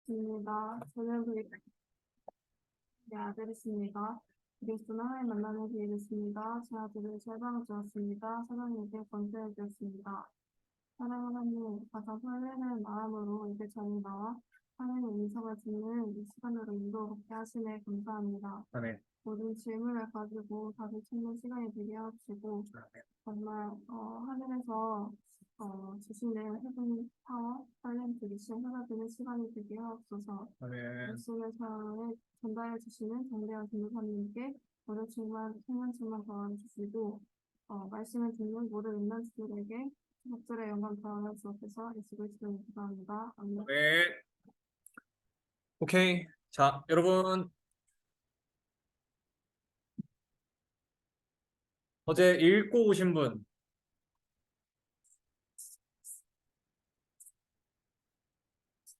있습니다. 저는 그리스도의 아들이십니다. 그리스도는 하나님 만나는 기회를 습니다. 제 아들을 설방을 주었습니다. 사랑에게 권세를 주었습니다. 사랑하는 하나님, 가장 설레는 마음으로 이제 저희 나와 하나님의 인성을 듣는 이 시간으로 인도롭게 하시네 감사합니다. 아멘. 모든 질문을 가지고 답을 찾는 시간이 되게 하시고 정말 하늘에서 주시는 해븐 파워, 살렌트 미션 하나되는 시간이 되게 하옵소서. 아멘. 말씀을 전달해 주시는 정대한 전도사님께 어려움만 생명수만 더하여 주시고 말씀을 듣는 모든 음란수들에게 적절의 영감 더하여 주옵소서. 예수 그리스도를 기도합니다. 아멘. 네. 오케이. 자, 여러분 어제 읽고 오신 분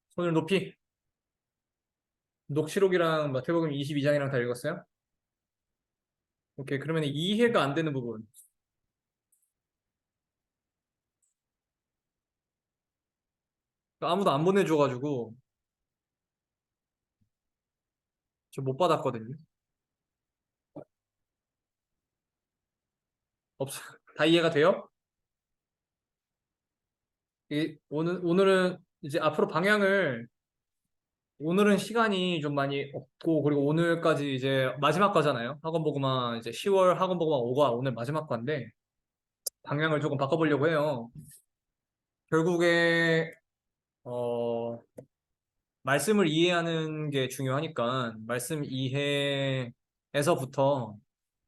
손을 높이. 녹취록이랑 마태복음 22장이랑 다 읽었어요? 오케이. 그러면 이해가 안 되는 부분. 아무도 안 보내줘가지고 저 못 받았거든요. 없어. 다 이해가 돼요? 오늘은 이제 앞으로 방향을 오늘은 시간이 좀 많이 없고 그리고 오늘까지 이제 마지막 과잖아요. 학원 보고만 이제 10월 학원 보고만 5가 오늘 마지막 과인데 방향을 조금 바꿔보려고 해요. 결국에 말씀을 이해하는 게 중요하니까 말씀 이해에서부터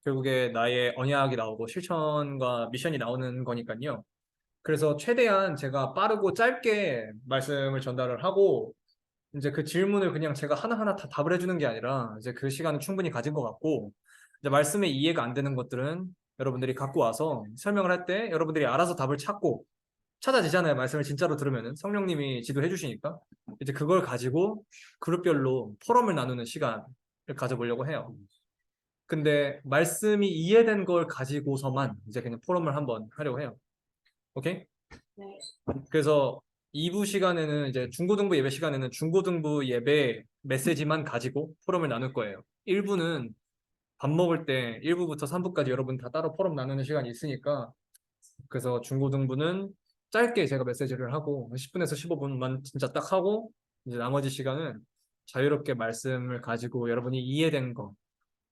결국에 나의 언약이 나오고 실천과 미션이 나오는 거니까요. 그래서 최대한 제가 빠르고 짧게 말씀을 전달을 하고 이제 그 질문을 그냥 제가 하나하나 다 답을 해주는 게 아니라 이제 그 시간은 충분히 가진 것 같고 이제 말씀에 이해가 안 되는 것들은 여러분들이 갖고 와서 설명을 할 때 여러분들이 알아서 답을 찾아지잖아요. 말씀을 진짜로 들으면은 성령님이 지도해 주시니까 이제 그걸 가지고 그룹별로 포럼을 나누는 시간을 가져보려고 해요. 근데 말씀이 이해된 걸 가지고서만 이제 그냥 포럼을 한번 하려고 해요. 오케이? 네. 그래서 2부 시간에는 이제 중고등부 예배 시간에는 중고등부 예배 메시지만 가지고 포럼을 나눌 거예요. 1부는 밥 먹을 때 1부부터 3부까지 여러분 다 따로 포럼 나누는 시간이 있으니까 그래서 중고등부는 짧게 제가 메시지를 하고 10분에서 15분만 진짜 딱 하고 이제 나머지 시간은 자유롭게 말씀을 가지고 여러분이 이해된 거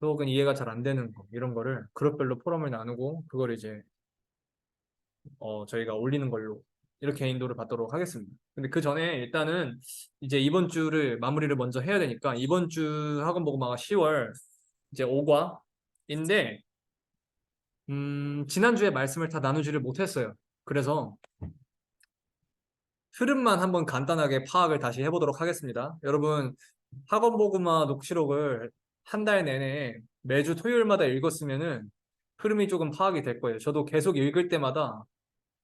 혹은 이해가 잘 안 되는 거 이런 거를 그룹별로 포럼을 나누고 그걸 이제 저희가 올리는 걸로 이렇게 인도를 받도록 하겠습니다. 근데 그 전에 일단은 이제 이번 주를 마무리를 먼저 해야 되니까 이번 주 학원 보고마가 10월 이제 5과인데 지난주에 말씀을 다 나누지를 못했어요. 그래서 흐름만 한번 간단하게 파악을 다시 해보도록 하겠습니다. 여러분 학원 보고마 녹취록을 한 달 내내 매주 토요일마다 읽었으면은 흐름이 조금 파악이 될 거예요. 저도 계속 읽을 때마다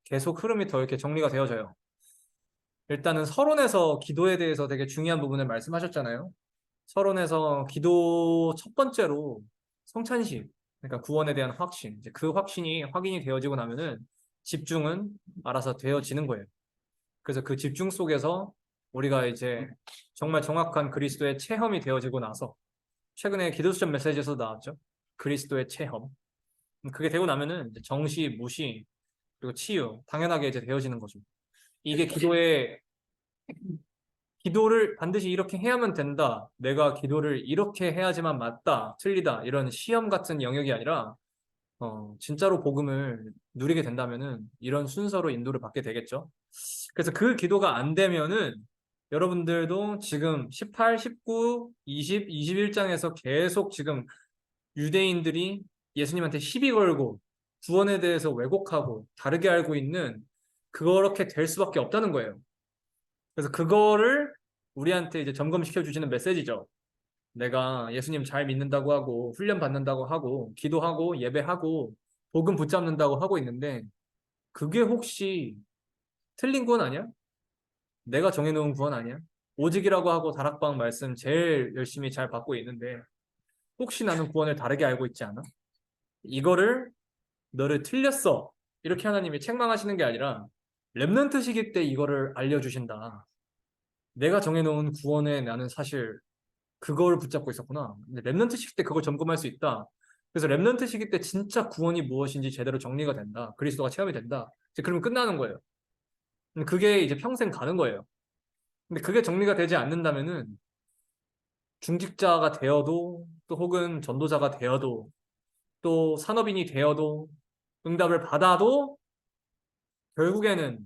계속 흐름이 더 이렇게 정리가 되어져요. 일단은 서론에서 기도에 대해서 되게 중요한 부분을 말씀하셨잖아요. 서론에서 기도 첫 번째로 성찬식, 그러니까 구원에 대한 확신, 이제 그 확신이 확인이 되어지고 나면은 집중은 알아서 되어지는 거예요. 그래서 그 집중 속에서 우리가 이제 정말 정확한 그리스도의 체험이 되어지고 나서 최근에 기도수전 메시지에서 나왔죠. 그리스도의 체험. 그게 되고 나면은 이제 정시, 무시, 그리고 치유, 당연하게 이제 되어지는 거죠. 이게 기도를 반드시 이렇게 해야만 된다. 내가 기도를 이렇게 해야지만 맞다, 틀리다, 이런 시험 같은 영역이 아니라, 진짜로 복음을 누리게 된다면은 이런 순서로 인도를 받게 되겠죠. 그래서 그 기도가 안 되면은 여러분들도 지금 18, 19, 20, 21장에서 계속 지금 유대인들이 예수님한테 시비 걸고 구원에 대해서 왜곡하고 다르게 알고 있는 그렇게 될 수밖에 없다는 거예요. 그래서 그거를 우리한테 이제 점검시켜 주시는 메시지죠. 내가 예수님 잘 믿는다고 하고 훈련 받는다고 하고 기도하고 예배하고 복음 붙잡는다고 하고 있는데 그게 혹시 틀린 구원 아니야? 내가 정해놓은 구원 아니야? 오직이라고 하고 다락방 말씀 제일 열심히 잘 받고 있는데 혹시 나는 구원을 다르게 알고 있지 않아? 이거를 너를 틀렸어. 이렇게 하나님이 책망하시는 게 아니라 렘넌트 시기 때 이거를 알려주신다. 내가 정해놓은 구원에 나는 사실 그걸 붙잡고 있었구나. 근데 렘넌트 시기 때 그걸 점검할 수 있다. 그래서 렘넌트 시기 때 진짜 구원이 무엇인지 제대로 정리가 된다. 그리스도가 체험이 된다. 이제 그러면 끝나는 거예요. 근데 그게 이제 평생 가는 거예요. 근데 그게 정리가 되지 않는다면은 중직자가 되어도 또 혹은 전도자가 되어도 또 산업인이 되어도 응답을 받아도 결국에는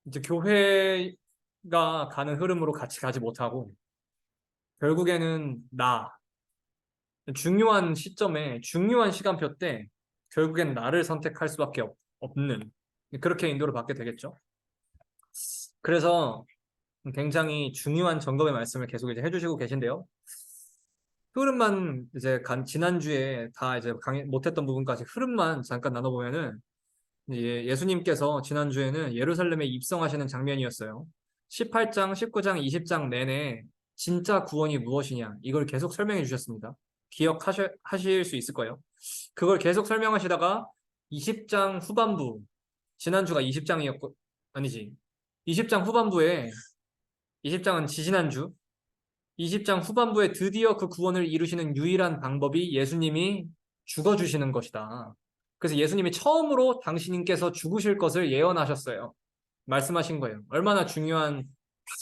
이제 교회가 가는 흐름으로 같이 가지 못하고 결국에는 중요한 시점에 중요한 시간표 때 결국엔 나를 선택할 수밖에 없는 그렇게 인도를 받게 되겠죠. 그래서 굉장히 중요한 점검의 말씀을 계속 이제 해주시고 계신데요. 흐름만 이제 지난주에 다 이제 못했던 부분까지 흐름만 잠깐 나눠보면은 예수님께서 지난주에는 예루살렘에 입성하시는 장면이었어요. 18장, 19장, 20장 내내 진짜 구원이 무엇이냐 이걸 계속 설명해 주셨습니다. 기억하실 수 있을 거예요. 그걸 계속 설명하시다가 20장 후반부, 지난주가 20장이었고 아니지 20장 후반부에 20장은 지지난주 20장 후반부에 드디어 그 구원을 이루시는 유일한 방법이 예수님이 죽어주시는 것이다. 그래서 예수님이 처음으로 당신께서 죽으실 것을 예언하셨어요. 말씀하신 거예요. 얼마나 중요한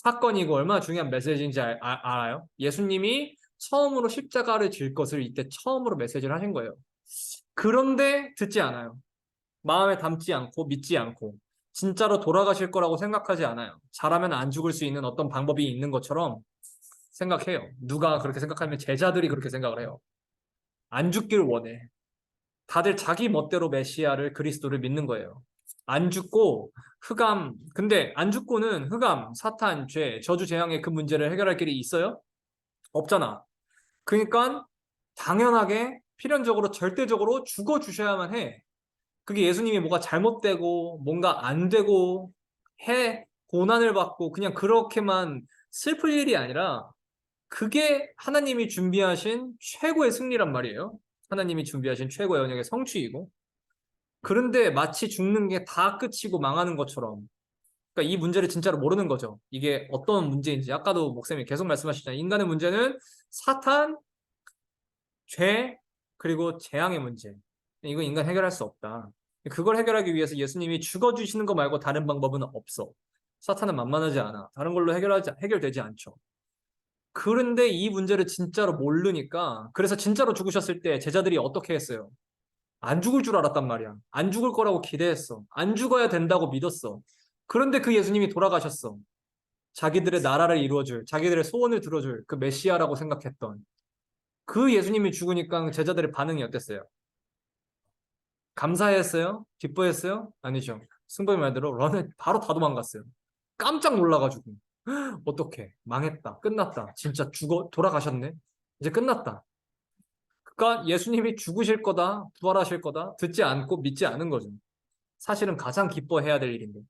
사건이고 얼마나 중요한 메시지인지 알아요? 예수님이 처음으로 십자가를 질 것을 이때 처음으로 메시지를 하신 거예요. 그런데 듣지 않아요. 마음에 담지 않고 믿지 않고 진짜로 돌아가실 거라고 생각하지 않아요. 잘하면 안 죽을 수 있는 어떤 방법이 있는 것처럼 생각해요. 누가 그렇게 생각하면 제자들이 그렇게 생각을 해요. 안 죽기를 원해. 다들 자기 멋대로 메시아를 그리스도를 믿는 거예요. 안 죽고 근데 안 죽고는 흑암, 사탄, 죄, 저주, 재앙의 그 문제를 해결할 길이 있어요? 없잖아. 그러니까 당연하게 필연적으로 절대적으로 죽어 주셔야만 해. 그게 예수님이 뭐가 잘못되고 뭔가 안 되고 고난을 받고 그냥 그렇게만 슬플 일이 아니라 그게 하나님이 준비하신 최고의 승리란 말이에요. 하나님이 준비하신 최고의 언약의 성취이고. 그런데 마치 죽는 게 다 끝이고 망하는 것처럼. 그러니까 이 문제를 진짜로 모르는 거죠. 이게 어떤 문제인지. 아까도 목사님이 계속 말씀하셨잖아요. 인간의 문제는 사탄, 죄, 그리고 재앙의 문제. 이거 인간 해결할 수 없다. 그걸 해결하기 위해서 예수님이 죽어주시는 거 말고 다른 방법은 없어. 사탄은 만만하지 않아. 다른 걸로 해결되지 않죠. 그런데 이 문제를 진짜로 모르니까 그래서 진짜로 죽으셨을 때 제자들이 어떻게 했어요? 안 죽을 줄 알았단 말이야. 안 죽을 거라고 기대했어. 안 죽어야 된다고 믿었어. 그런데 그 예수님이 돌아가셨어. 자기들의 나라를 이루어줄, 자기들의 소원을 들어줄 그 메시아라고 생각했던 그 예수님이 죽으니까 제자들의 반응이 어땠어요? 감사했어요? 기뻐했어요? 아니죠. 승범이 말대로 런을 바로 다 도망갔어요. 깜짝 놀라가지고. 어떡해. 망했다. 끝났다. 진짜 돌아가셨네. 이제 끝났다. 그러니까 예수님이 죽으실 거다, 부활하실 거다, 듣지 않고 믿지 않은 거죠. 사실은 가장 기뻐해야 될 일인데.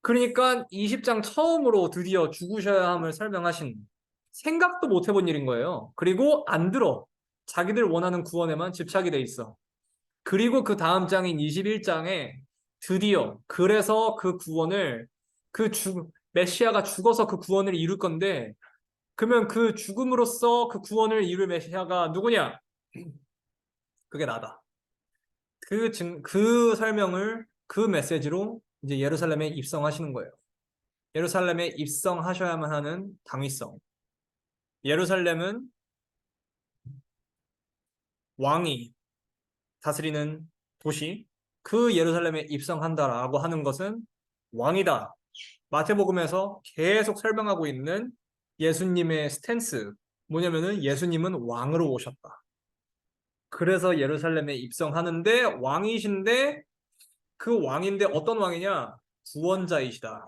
그러니까 20장 처음으로 드디어 죽으셔야 함을 설명하신 생각도 못 해본 일인 거예요. 그리고 안 들어. 자기들 원하는 구원에만 집착이 돼 있어. 그리고 그 다음 장인 21장에 드디어 그래서 그 구원을 메시아가 죽어서 그 구원을 이룰 건데 그러면 그 죽음으로써 그 구원을 이룰 메시아가 누구냐? 그게 나다. 그 설명을 그 메시지로 이제 예루살렘에 입성하시는 거예요. 예루살렘에 입성하셔야만 하는 당위성. 예루살렘은 왕이 다스리는 도시. 그 예루살렘에 입성한다라고 하는 것은 왕이다. 마태복음에서 계속 설명하고 있는 예수님의 스탠스. 뭐냐면은 예수님은 왕으로 오셨다. 그래서 예루살렘에 입성하는데 왕이신데 그 왕인데 어떤 왕이냐? 구원자이시다.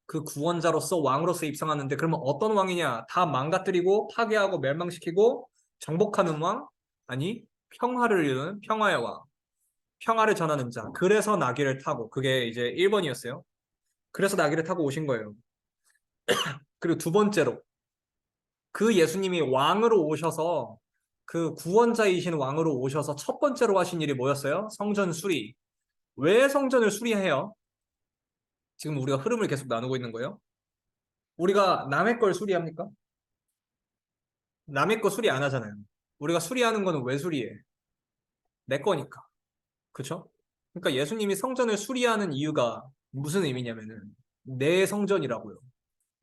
그 구원자로서 왕으로서 입성하는데 그러면 어떤 왕이냐? 다 망가뜨리고 파괴하고 멸망시키고 정복하는 왕? 아니, 평화를 이루는 평화의 왕. 평화를 전하는 자. 그래서 나귀를 타고 그게 이제 1번이었어요. 그래서 나귀를 타고 오신 거예요. 그리고 두 번째로 그 예수님이 왕으로 오셔서 그 구원자이신 왕으로 오셔서 첫 번째로 하신 일이 뭐였어요? 성전 수리. 왜 성전을 수리해요? 지금 우리가 흐름을 계속 나누고 있는 거예요. 우리가 남의 걸 수리합니까? 남의 거 수리 안 하잖아요. 우리가 수리하는 거는 왜 수리해? 내 거니까. 그쵸? 그러니까 예수님이 성전을 수리하는 이유가 무슨 의미냐면은 내 성전이라고요.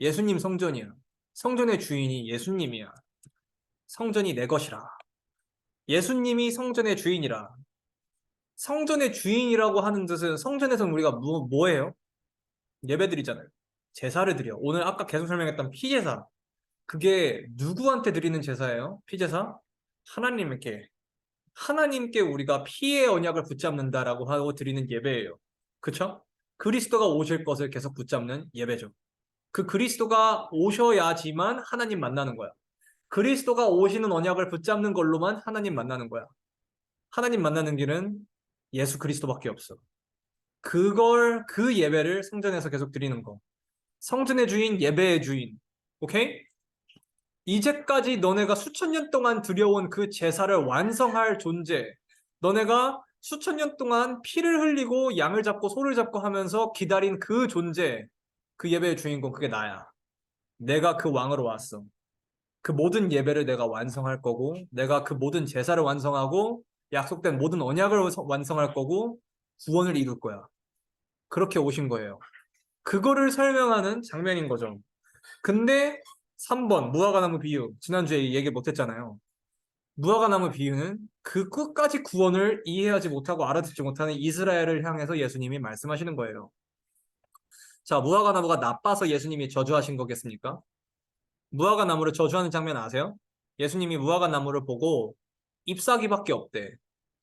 예수님 성전이야. 성전의 주인이 예수님이야. 성전이 내 것이라. 예수님이 성전의 주인이라. 성전의 주인이라고 하는 뜻은 성전에서는 우리가 뭐예요? 예배드리잖아요. 제사를 드려. 오늘 아까 계속 설명했던 피제사. 그게 누구한테 드리는 제사예요? 피제사? 하나님께. 하나님께 우리가 피의 언약을 붙잡는다라고 하고 드리는 예배예요. 그쵸? 그리스도가 오실 것을 계속 붙잡는 예배죠. 그 그리스도가 오셔야지만 하나님 만나는 거야. 그리스도가 오시는 언약을 붙잡는 걸로만 하나님 만나는 거야. 하나님 만나는 길은 예수 그리스도밖에 없어. 그 예배를 성전에서 계속 드리는 거. 성전의 주인, 예배의 주인. 오케이? 이제까지 너네가 수천 년 동안 드려온 그 제사를 완성할 존재. 너네가 수천 년 동안 피를 흘리고 양을 잡고 소를 잡고 하면서 기다린 그 존재. 그 예배의 주인공, 그게 나야. 내가 그 왕으로 왔어. 그 모든 예배를 내가 완성할 거고, 내가 그 모든 제사를 완성하고, 약속된 모든 언약을 완성할 거고, 구원을 이룰 거야. 그렇게 오신 거예요. 그거를 설명하는 장면인 거죠. 근데 3번 무화과나무 비유 지난주에 얘기 못했잖아요. 무화과나무 비유는 그 끝까지 구원을 이해하지 못하고 알아듣지 못하는 이스라엘을 향해서 예수님이 말씀하시는 거예요. 자, 무화과나무가 나빠서 예수님이 저주하신 거겠습니까? 무화과나무를 저주하는 장면 아세요? 예수님이 무화과나무를 보고 잎사귀밖에 없대.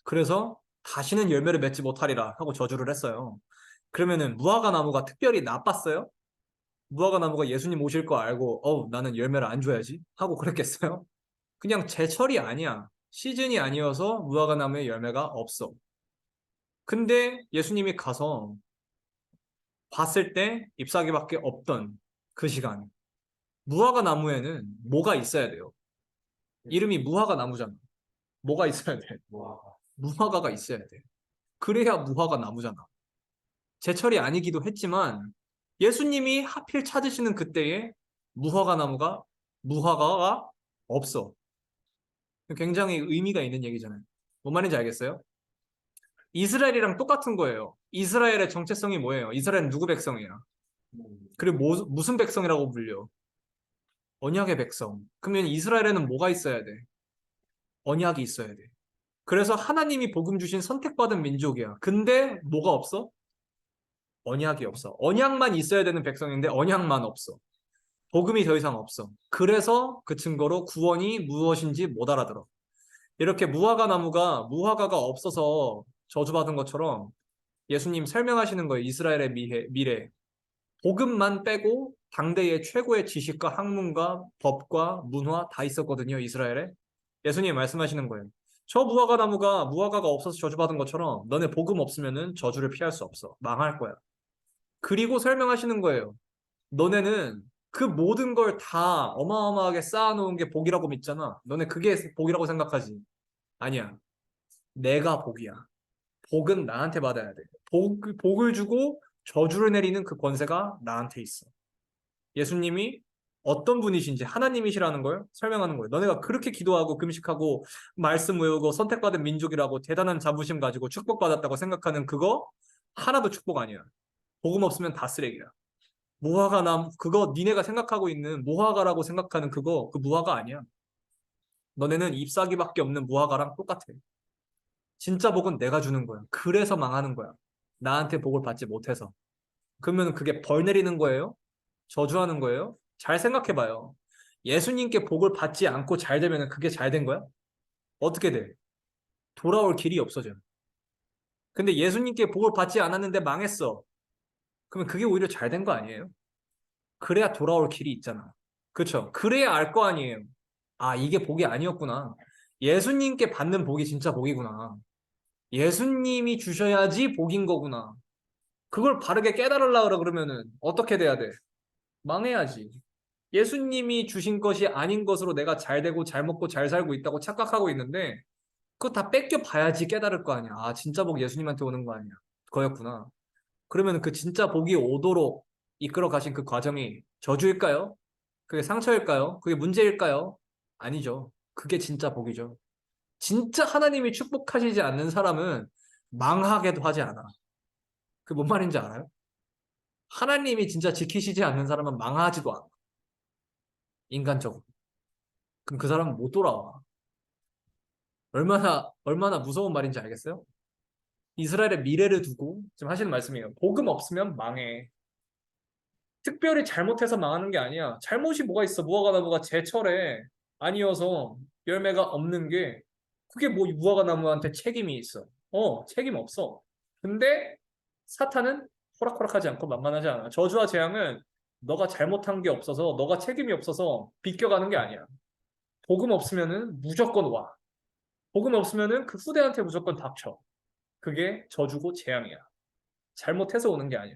그래서 다시는 열매를 맺지 못하리라 하고 저주를 했어요. 그러면은 무화과나무가 특별히 나빴어요? 무화과나무가 예수님 오실 거 알고 나는 열매를 안 줘야지 하고 그랬겠어요? 그냥 제철이 아니야. 시즌이 아니어서 무화과나무에 열매가 없어. 근데 예수님이 가서 봤을 때 잎사귀밖에 없던 그 시간. 무화과나무에는 뭐가 있어야 돼요? 이름이 무화과나무잖아. 뭐가 있어야 돼? 무화과가 있어야 돼. 그래야 무화과나무잖아. 제철이 아니기도 했지만 예수님이 하필 찾으시는 그때에 무화과가 없어. 굉장히 의미가 있는 얘기잖아요. 뭔 말인지 알겠어요? 이스라엘이랑 똑같은 거예요. 이스라엘의 정체성이 뭐예요? 이스라엘은 누구 백성이야? 그리고 무슨 백성이라고 불려? 언약의 백성. 그러면 이스라엘에는 뭐가 있어야 돼? 언약이 있어야 돼. 그래서 하나님이 복음 주신 선택받은 민족이야. 근데 뭐가 없어? 언약이 없어. 언약만 있어야 되는 백성인데 언약만 없어. 복음이 더 이상 없어. 그래서 그 증거로 구원이 무엇인지 못 알아들어. 이렇게 무화과가 없어서 저주받은 것처럼 예수님 설명하시는 거예요. 이스라엘의 미래. 복음만 빼고 당대의 최고의 지식과 학문과 법과 문화 다 있었거든요. 이스라엘에. 예수님이 말씀하시는 거예요. 저 무화과가 없어서 저주받은 것처럼 너네 복음 없으면은 저주를 피할 수 없어. 망할 거야. 그리고 설명하시는 거예요. 너네는 그 모든 걸 다 어마어마하게 쌓아놓은 게 복이라고 믿잖아. 너네 그게 복이라고 생각하지. 아니야. 내가 복이야. 복은 나한테 받아야 돼. 복을 주고 저주를 내리는 그 권세가 나한테 있어. 예수님이 어떤 분이신지 하나님이시라는 걸 설명하는 거예요. 너네가 그렇게 기도하고 금식하고 말씀 외우고 선택받은 민족이라고 대단한 자부심 가지고 축복받았다고 생각하는 그거 하나도 축복 아니야. 복음 없으면 다 쓰레기야. 그거 니네가 생각하고 있는 무화과라고 생각하는 그거 그 무화과 아니야. 너네는 잎사귀밖에 없는 무화과랑 똑같아. 진짜 복은 내가 주는 거야. 그래서 망하는 거야. 나한테 복을 받지 못해서. 그러면 그게 벌 내리는 거예요? 저주하는 거예요? 잘 생각해봐요. 예수님께 복을 받지 않고 잘 되면 그게 잘 된 거야? 어떻게 돼? 돌아올 길이 없어져. 근데 예수님께 복을 받지 않았는데 망했어. 그러면 그게 오히려 잘 된 거 아니에요? 그래야 돌아올 길이 있잖아. 그쵸? 그래야 알 거 아니에요. 아, 이게 복이 아니었구나. 예수님께 받는 복이 진짜 복이구나. 예수님이 주셔야지 복인 거구나. 그걸 바르게 깨달으려고 그러면은 어떻게 돼야 돼? 망해야지. 예수님이 주신 것이 아닌 것으로 내가 잘 되고 잘 먹고 잘 살고 있다고 착각하고 있는데 그거 다 뺏겨 봐야지 깨달을 거 아니야. 아, 진짜 복 예수님한테 오는 거 아니야. 그거였구나. 그러면 그 진짜 복이 오도록 이끌어 가신 그 과정이 저주일까요? 그게 상처일까요? 그게 문제일까요? 아니죠. 그게 진짜 복이죠. 진짜 하나님이 축복하시지 않는 사람은 망하게도 하지 않아. 그 뭔 말인지 알아요? 하나님이 진짜 지키시지 않는 사람은 망하지도 않아. 인간적으로. 그럼 그 사람은 못 돌아와. 얼마나 무서운 말인지 알겠어요? 이스라엘의 미래를 두고 지금 하시는 말씀이에요. 복음 없으면 망해. 특별히 잘못해서 망하는 게 아니야. 잘못이 뭐가 있어? 무화과 나무가 제철에 아니어서 열매가 없는 게 그게 뭐 무화과 나무한테 책임이 있어. 책임 없어. 근데 사탄은 호락호락하지 않고 만만하지 않아. 저주와 재앙은 너가 잘못한 게 없어서 너가 책임이 없어서 비껴가는 게 아니야. 복음 없으면은 무조건 와. 복음 없으면은 그 후대한테 무조건 닥쳐. 그게 저주고 재앙이야. 잘못해서 오는 게 아니야.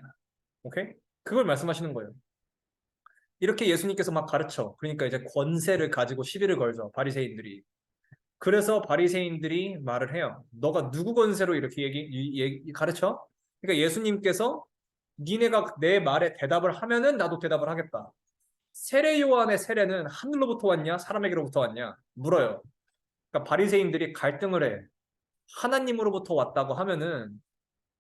오케이? 그걸 말씀하시는 거예요. 이렇게 예수님께서 막 가르쳐. 그러니까 이제 권세를 가지고 시비를 걸죠. 바리새인들이. 그래서 바리새인들이 말을 해요. 너가 누구 권세로 이렇게 가르쳐? 그러니까 예수님께서 니네가 내 말에 대답을 하면은 나도 대답을 하겠다. 세례 요한의 세례는 하늘로부터 왔냐? 사람에게로부터 왔냐? 물어요. 그러니까 바리새인들이 갈등을 해. 하나님으로부터 왔다고 하면은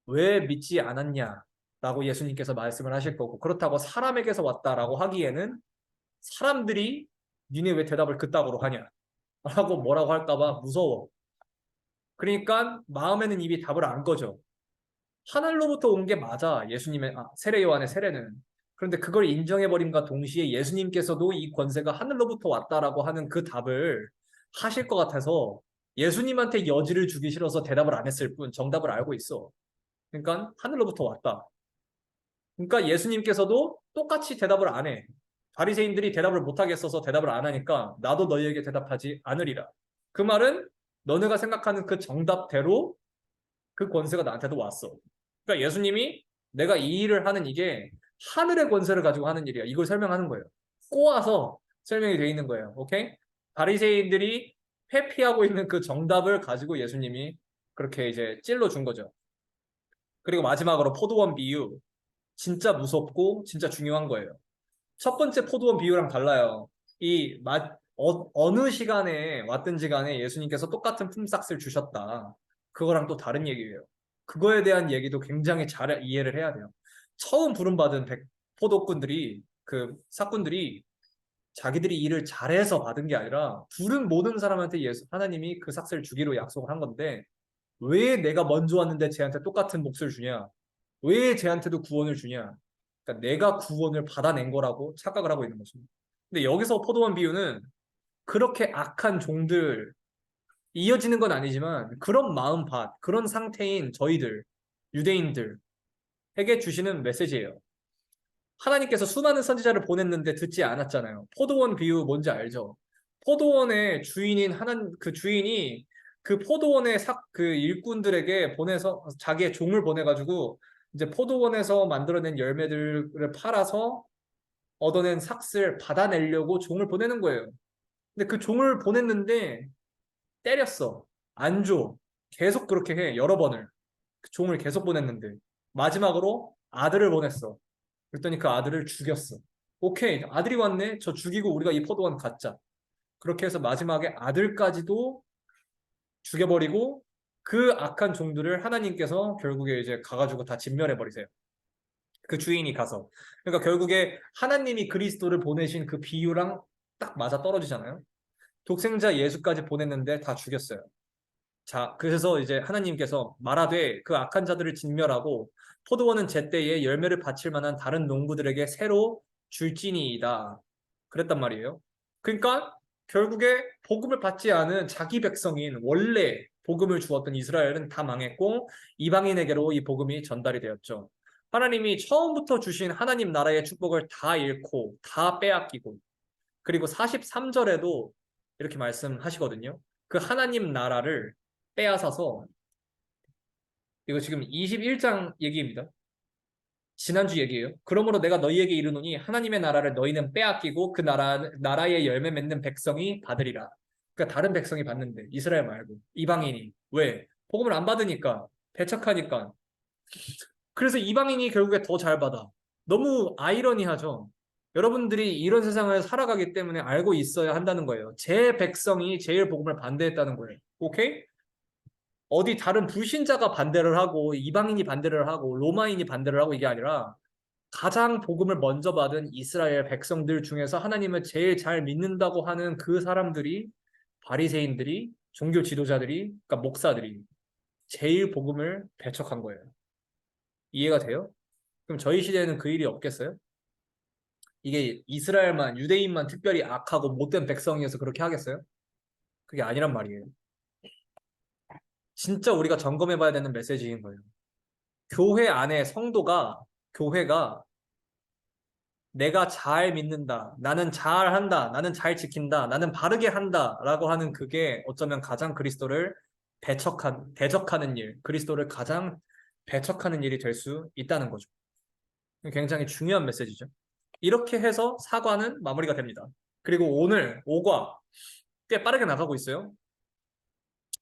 왜 믿지 않았냐? 라고 예수님께서 말씀을 하실 거고 그렇다고 사람에게서 왔다라고 하기에는 사람들이 니네 왜 대답을 그따구로 하냐? 라고 뭐라고 할까봐 무서워. 그러니까 마음에는 입이 답을 안 거죠. 하늘로부터 온 게 맞아. 예수님의 세례 요한의 세례는. 그런데 그걸 인정해버림과 동시에 예수님께서도 이 권세가 하늘로부터 왔다라고 하는 그 답을 하실 것 같아서 예수님한테 여지를 주기 싫어서 대답을 안 했을 뿐 정답을 알고 있어. 그러니까 하늘로부터 왔다. 그러니까 예수님께서도 똑같이 대답을 안 해. 바리새인들이 대답을 못 하겠어서 대답을 안 하니까 나도 너희에게 대답하지 않으리라. 그 말은 너네가 생각하는 그 정답대로 그 권세가 나한테도 왔어. 그러니까 예수님이 내가 이 일을 하는 이게 하늘의 권세를 가지고 하는 일이야. 이걸 설명하는 거예요. 꼬아서 설명이 되어 있는 거예요. 오케이? 바리새인들이 회피하고 있는 그 정답을 가지고 예수님이 그렇게 이제 찔러 준 거죠. 그리고 마지막으로 포도원 비유. 진짜 무섭고 진짜 중요한 거예요. 첫 번째 포도원 비유랑 달라요. 어느 시간에 왔든지 간에 예수님께서 똑같은 품삯을 주셨다. 그거랑 또 다른 얘기예요. 그거에 대한 얘기도 굉장히 잘 이해를 해야 돼요. 처음 부름받은 포도꾼들이 그 사꾼들이 자기들이 일을 잘해서 받은 게 아니라 부른 모든 사람한테 하나님이 그 삭스를 주기로 약속을 한 건데 왜 내가 먼저 왔는데 쟤한테 똑같은 몫을 주냐? 왜 쟤한테도 구원을 주냐? 그러니까 내가 구원을 받아낸 거라고 착각을 하고 있는 것입니다. 근데 여기서 포도원 비유는 그렇게 악한 종들 이어지는 건 아니지만 그런 마음밭, 그런 상태인 저희들, 유대인들에게 주시는 메시지예요. 하나님께서 수많은 선지자를 보냈는데 듣지 않았잖아요. 포도원 비유 뭔지 알죠? 포도원의 주인인 그 주인이 그 포도원의 그 일꾼들에게 보내서 자기의 종을 보내가지고 이제 포도원에서 만들어낸 열매들을 팔아서 얻어낸 삭스를 받아내려고 종을 보내는 거예요. 근데 그 종을 보냈는데 때렸어. 안 줘. 계속 그렇게 해. 여러 번을. 그 종을 계속 보냈는데 마지막으로 아들을 보냈어. 그랬더니 그 아들을 죽였어. 오케이, 아들이 왔네. 저 죽이고 우리가 이 포도원 갖자. 그렇게 해서 마지막에 아들까지도 죽여버리고 그 악한 종들을 하나님께서 결국에 이제 가가지고 다 진멸해버리세요. 그 주인이 가서. 그러니까 결국에 하나님이 그리스도를 보내신 그 비유랑 딱 맞아 떨어지잖아요. 독생자 예수까지 보냈는데 다 죽였어요. 자, 그래서 이제 하나님께서 말하되 그 악한 자들을 진멸하고 포도원은 제때에 열매를 바칠 만한 다른 농부들에게 새로 줄지니이다. 그랬단 말이에요. 그러니까 결국에 복음을 받지 않은 자기 백성인 원래 복음을 주었던 이스라엘은 다 망했고 이방인에게로 이 복음이 전달이 되었죠. 하나님이 처음부터 주신 하나님 나라의 축복을 다 잃고 다 빼앗기고 그리고 43절에도 이렇게 말씀하시거든요. 그 하나님 나라를 빼앗아서 이거 지금 21장 얘기입니다. 지난주 얘기예요. 그러므로 내가 너희에게 이르노니 하나님의 나라를 너희는 빼앗기고 그 나라의 열매 맺는 백성이 받으리라. 그러니까 다른 백성이 받는데 이스라엘 말고 이방인이 왜? 복음을 안 받으니까 배척하니까 그래서 이방인이 결국에 더 잘 받아. 너무 아이러니하죠. 여러분들이 이런 세상을 살아가기 때문에 알고 있어야 한다는 거예요. 제 백성이 제일 복음을 반대했다는 거예요. 오케이? 어디 다른 불신자가 반대를 하고 이방인이 반대를 하고 로마인이 반대를 하고 이게 아니라 가장 복음을 먼저 받은 이스라엘 백성들 중에서 하나님을 제일 잘 믿는다고 하는 그 사람들이 바리새인들이 종교 지도자들이 그러니까 목사들이 제일 복음을 배척한 거예요. 이해가 돼요? 그럼 저희 시대에는 그 일이 없겠어요? 이게 이스라엘만 유대인만 특별히 악하고 못된 백성이어서 그렇게 하겠어요? 그게 아니란 말이에요. 진짜 우리가 점검해 봐야 되는 메시지인 거예요. 교회 안에 성도가 교회가 내가 잘 믿는다, 나는 잘 한다, 나는 잘 지킨다, 나는 바르게 한다 라고 하는 그게 어쩌면 가장 그리스도를 대적하는 일, 그리스도를 가장 배척하는 일이 될 수 있다는 거죠. 굉장히 중요한 메시지죠. 이렇게 해서 사과는 마무리가 됩니다. 그리고 오늘 5과 꽤 빠르게 나가고 있어요.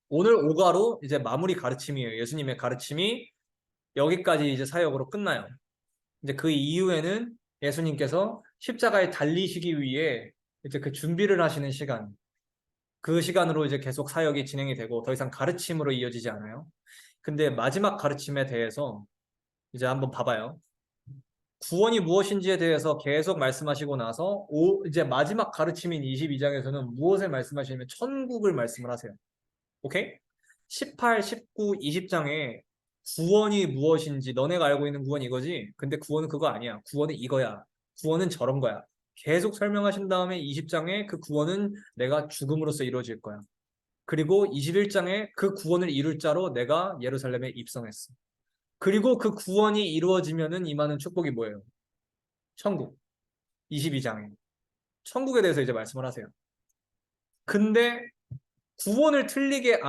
오늘 5과로 이제 마무리 가르침이에요. 예수님의 가르침이 여기까지 이제 사역으로 끝나요. 이제 그 이후에는 예수님께서 십자가에 달리시기 위해 이제 그 준비를 하시는 시간, 그 시간으로 이제 계속 사역이 진행이 되고 더 이상 가르침으로 이어지지 않아요. 근데 마지막 가르침에 대해서 이제 한번 봐봐요. 구원이 무엇인지에 대해서 계속 말씀하시고 나서 이제 마지막 가르침인 22장에서는 무엇을 말씀하시냐면 천국을 말씀을 하세요. 오케이? 18, 19, 20장에 구원이 무엇인지 너네가 알고 있는 구원 이거지. 근데 구원은 그거 아니야. 구원은 이거야. 구원은 저런 거야. 계속 설명하신 다음에 20장에 그 구원은 내가 죽음으로써 이루어질 거야. 그리고 21장에 그 구원을 이룰 자로 내가 예루살렘에 입성했어. 그리고 그 구원이 이루어지면은 임하는 축복이 뭐예요? 천국. 22장에. 천국에 대해서 이제 말씀을 하세요. 근데 구원을 틀리게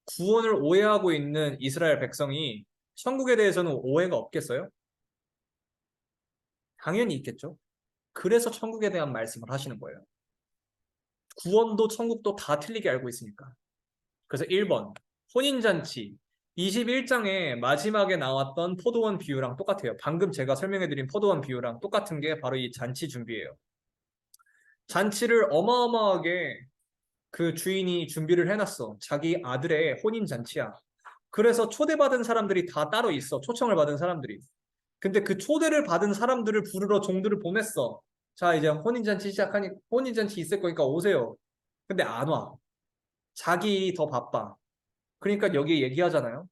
구원을 오해하고 있는 이스라엘 백성이 천국에 대해서는 오해가 없겠어요? 당연히 있겠죠. 그래서 천국에 대한 말씀을 하시는 거예요. 구원도 천국도 다 틀리게 알고 있으니까. 그래서 1번 혼인잔치 21장에 마지막에 나왔던 포도원 비유랑 똑같아요. 방금 제가 설명해드린 포도원 비유랑 똑같은 게 바로 이 잔치 준비예요. 잔치를 어마어마하게 그 주인이 준비를 해놨어. 자기 아들의 혼인잔치야. 그래서 초대받은 사람들이 다 따로 있어. 초청을 받은 사람들이. 근데 그 초대를 받은 사람들을 부르러 종들을 보냈어. 자, 이제 혼인잔치 시작하니 혼인잔치 있을 거니까 오세요. 근데 안 와. 자기 일이 더 바빠. 그러니까 여기 얘기하잖아요.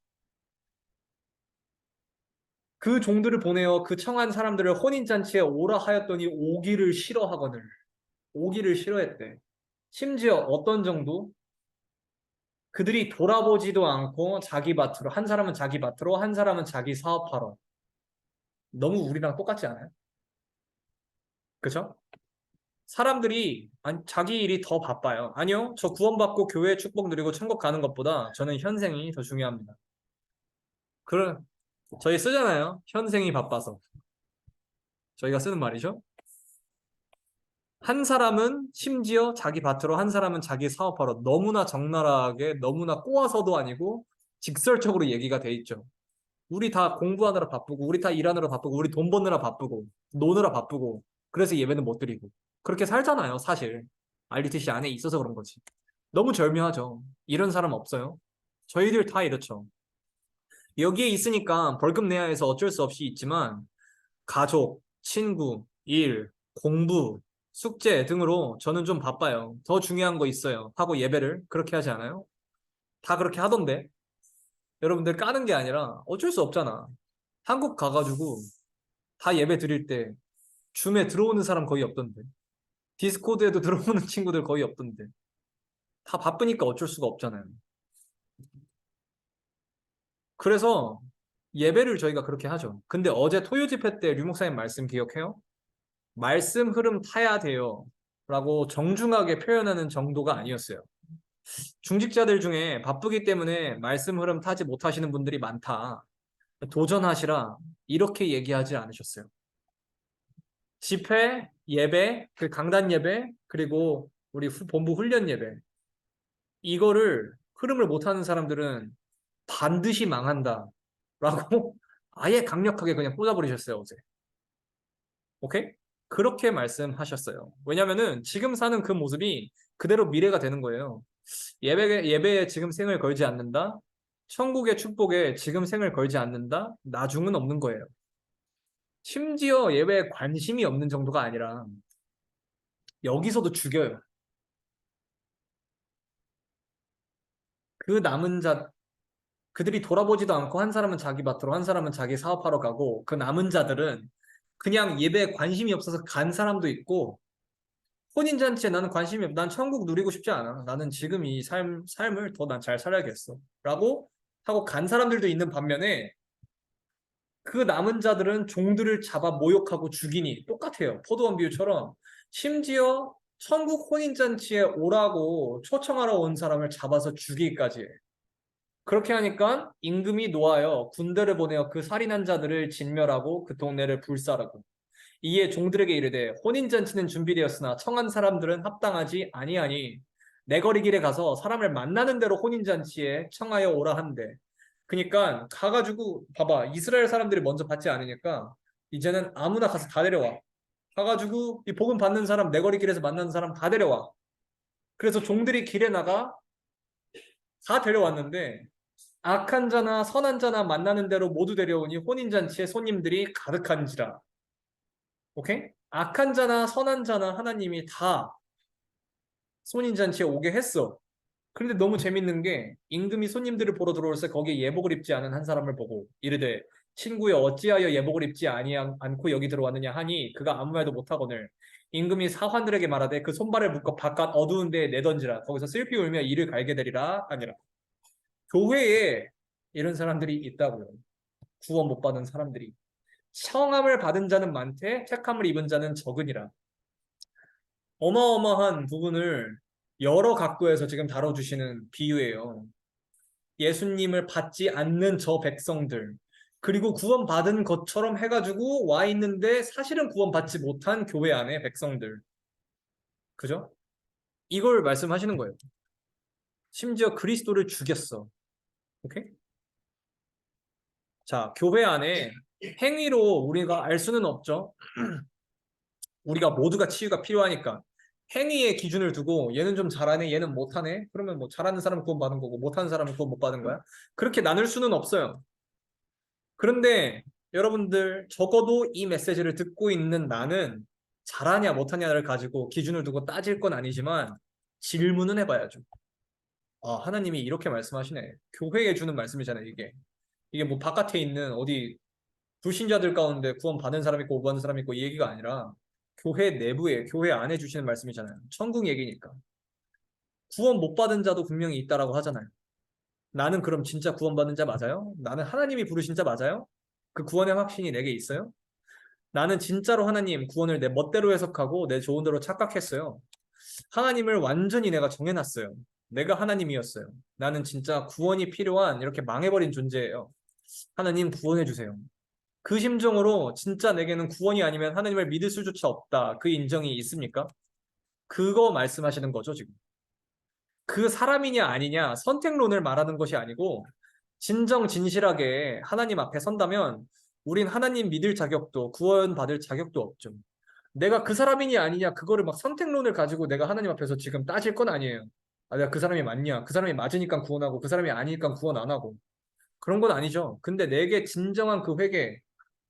그 종들을 보내어 그 청한 사람들을 혼인잔치에 오라 하였더니 오기를 싫어했대. 심지어 어떤 정도? 그들이 돌아보지도 않고 자기 밭으로, 한 사람은 자기 밭으로, 한 사람은 자기 사업하러. 너무 우리랑 똑같지 않아요? 그죠? 사람들이 자기 일이 더 바빠요. 아니요, 저 구원받고 교회 축복 누리고 천국 가는 것보다 저는 현생이 더 중요합니다. 그런 저희 쓰잖아요. 현생이 바빠서. 저희가 쓰는 말이죠. 한 사람은 심지어 자기 밭으로, 한 사람은 자기 사업하러 너무나 적나라하게 너무나 꼬아서도 아니고 직설적으로 얘기가 돼 있죠. 우리 다 공부하느라 바쁘고 우리 다 일하느라 바쁘고 우리 돈 버느라 바쁘고 노느라 바쁘고 그래서 예배는 못 드리고 그렇게 살잖아요. 사실 RUTC 안에 있어서 그런 거지. 너무 절묘하죠. 이런 사람 없어요. 저희들 다 이렇죠. 여기에 있으니까 벌금 내야 해서 어쩔 수 없이 있지만 가족, 친구, 일, 공부, 숙제 등으로 저는 좀 바빠요. 더 중요한 거 있어요 하고 예배를 그렇게 하지 않아요? 다 그렇게 하던데 여러분들 까는 게 아니라 어쩔 수 없잖아. 한국 가가지고 다 예배 드릴 때 줌에 들어오는 사람 거의 없던데 디스코드에도 들어오는 친구들 거의 없던데 다 바쁘니까 어쩔 수가 없잖아요. 그래서 예배를 저희가 그렇게 하죠. 근데 어제 토요 집회 때 류 목사님 말씀 기억해요? 말씀 흐름 타야 돼요 라고 정중하게 표현하는 정도가 아니었어요. 중직자들 중에 바쁘기 때문에 말씀 흐름 타지 못하시는 분들이 많다. 도전하시라 이렇게 얘기하지 않으셨어요. 집회, 예배, 그 강단 예배, 그리고 우리 본부 훈련 예배 이거를 흐름을 못하는 사람들은 반드시 망한다 라고 아예 강력하게 그냥 꽂아버리셨어요 어제. 오케이? 그렇게 말씀하셨어요. 왜냐면은 지금 사는 그 모습이 그대로 미래가 되는 거예요. 예배에 지금 생을 걸지 않는다. 천국의 축복에 지금 생을 걸지 않는다. 나중은 없는 거예요. 심지어 예배에 관심이 없는 정도가 아니라 여기서도 죽여요. 그 남은 자, 그들이 돌아보지도 않고 한 사람은 자기 밭으로 한 사람은 자기 사업하러 가고 그 남은 자들은 그냥 예배에 관심이 없어서 간 사람도 있고 혼인잔치에 나는 관심이 없어. 난 천국 누리고 싶지 않아. 나는 지금 이 삶을 더 난 잘 살아야겠어. 라고 하고 간 사람들도 있는 반면에 그 남은 자들은 종들을 잡아 모욕하고 죽이니 똑같아요. 포도원 비유처럼 심지어 천국 혼인잔치에 오라고 초청하러 온 사람을 잡아서 죽이기까지 해. 그렇게 하니까 임금이 놓아요. 군대를 보내어 그 살인한 자들을 진멸하고 그 동네를 불살하고 이에 종들에게 이르되 혼인잔치는 준비되었으나 청한 사람들은 합당하지 아니하니 내거리 길에 가서 사람을 만나는 대로 혼인잔치에 청하여 오라 한대. 그러니까 가가지고 봐봐 이스라엘 사람들이 먼저 받지 않으니까 이제는 아무나 가서 다 데려와. 가가지고 이 복음 받는 사람 내거리 길에서 만나는 사람 다 데려와. 그래서 종들이 길에 나가 다 데려왔는데 악한 자나 선한 자나 만나는 대로 모두 데려오니 혼인잔치에 손님들이 가득한지라. 오케이? 악한 자나 선한 자나 하나님이 다 손인잔치에 오게 했어. 그런데 너무 재밌는 게 임금이 손님들을 보러 들어올 때 거기에 예복을 입지 않은 한 사람을 보고 이르되 친구여 어찌하여 예복을 입지 않고 여기 들어왔느냐 하니 그가 아무 말도 못하거늘 임금이 사환들에게 말하되 그 손발을 묶어 바깥 어두운 데에 내던지라 거기서 슬피 울며 이를 갈게 되리라 하니라. 교회에 이런 사람들이 있다고요. 구원 못 받은 사람들이. 청함을 받은 자는 많되 택함을 입은 자는 적으니라. 어마어마한 부분을 여러 각도에서 지금 다뤄주시는 비유예요. 예수님을 받지 않는 저 백성들, 그리고 구원받은 것처럼 해가지고 와 있는데 사실은 구원받지 못한 교회 안의 백성들. 그죠? 이걸 말씀하시는 거예요. 심지어 그리스도를 죽였어. 오케이? 자, 교회 안에 행위로 우리가 알 수는 없죠. 우리가 모두가 치유가 필요하니까. 행위의 기준을 두고 얘는 좀 잘하네, 얘는 못하네. 그러면 뭐 잘하는 사람은 구원 받는 거고 못하는 사람은 구원 못 받는 거야. 그렇게 나눌 수는 없어요. 그런데 여러분들 적어도 이 메시지를 듣고 있는 나는 잘하냐 못하냐를 가지고 기준을 두고 따질 건 아니지만 질문은 해봐야죠. 아, 하나님이 이렇게 말씀하시네. 교회에 주는 말씀이잖아요, 이게. 이게 뭐 바깥에 있는 어디 불신자들 가운데 구원 받은 사람 있고 못 받은 사람 있고 이 얘기가 아니라 교회 내부에 교회 안에 주시는 말씀이잖아요. 천국 얘기니까. 구원 못 받은 자도 분명히 있다라고 하잖아요. 나는 그럼 진짜 구원받은 자 맞아요? 나는 하나님이 부르신 자 맞아요? 그 구원의 확신이 내게 있어요? 나는 진짜로 하나님 구원을 내 멋대로 해석하고 내 좋은 대로 착각했어요. 하나님을 완전히 내가 정해놨어요. 내가 하나님이었어요. 나는 진짜 구원이 필요한 이렇게 망해버린 존재예요. 하나님 구원해 주세요. 그 심정으로 진짜 내게는 구원이 아니면 하나님을 믿을 수조차 없다. 그 인정이 있습니까? 그거 말씀하시는 거죠, 지금. 그 사람이냐 아니냐 선택론을 말하는 것이 아니고 진정 진실하게 하나님 앞에 선다면 우린 하나님 믿을 자격도 구원받을 자격도 없죠. 내가 그 사람이냐 아니냐 그거를 막 선택론을 가지고 내가 하나님 앞에서 지금 따질 건 아니에요. 아, 내가 그 사람이 맞냐? 그 사람이 맞으니까 구원하고 그 사람이 아니니까 구원 안 하고 그런 건 아니죠. 근데 내게 진정한 그 회개,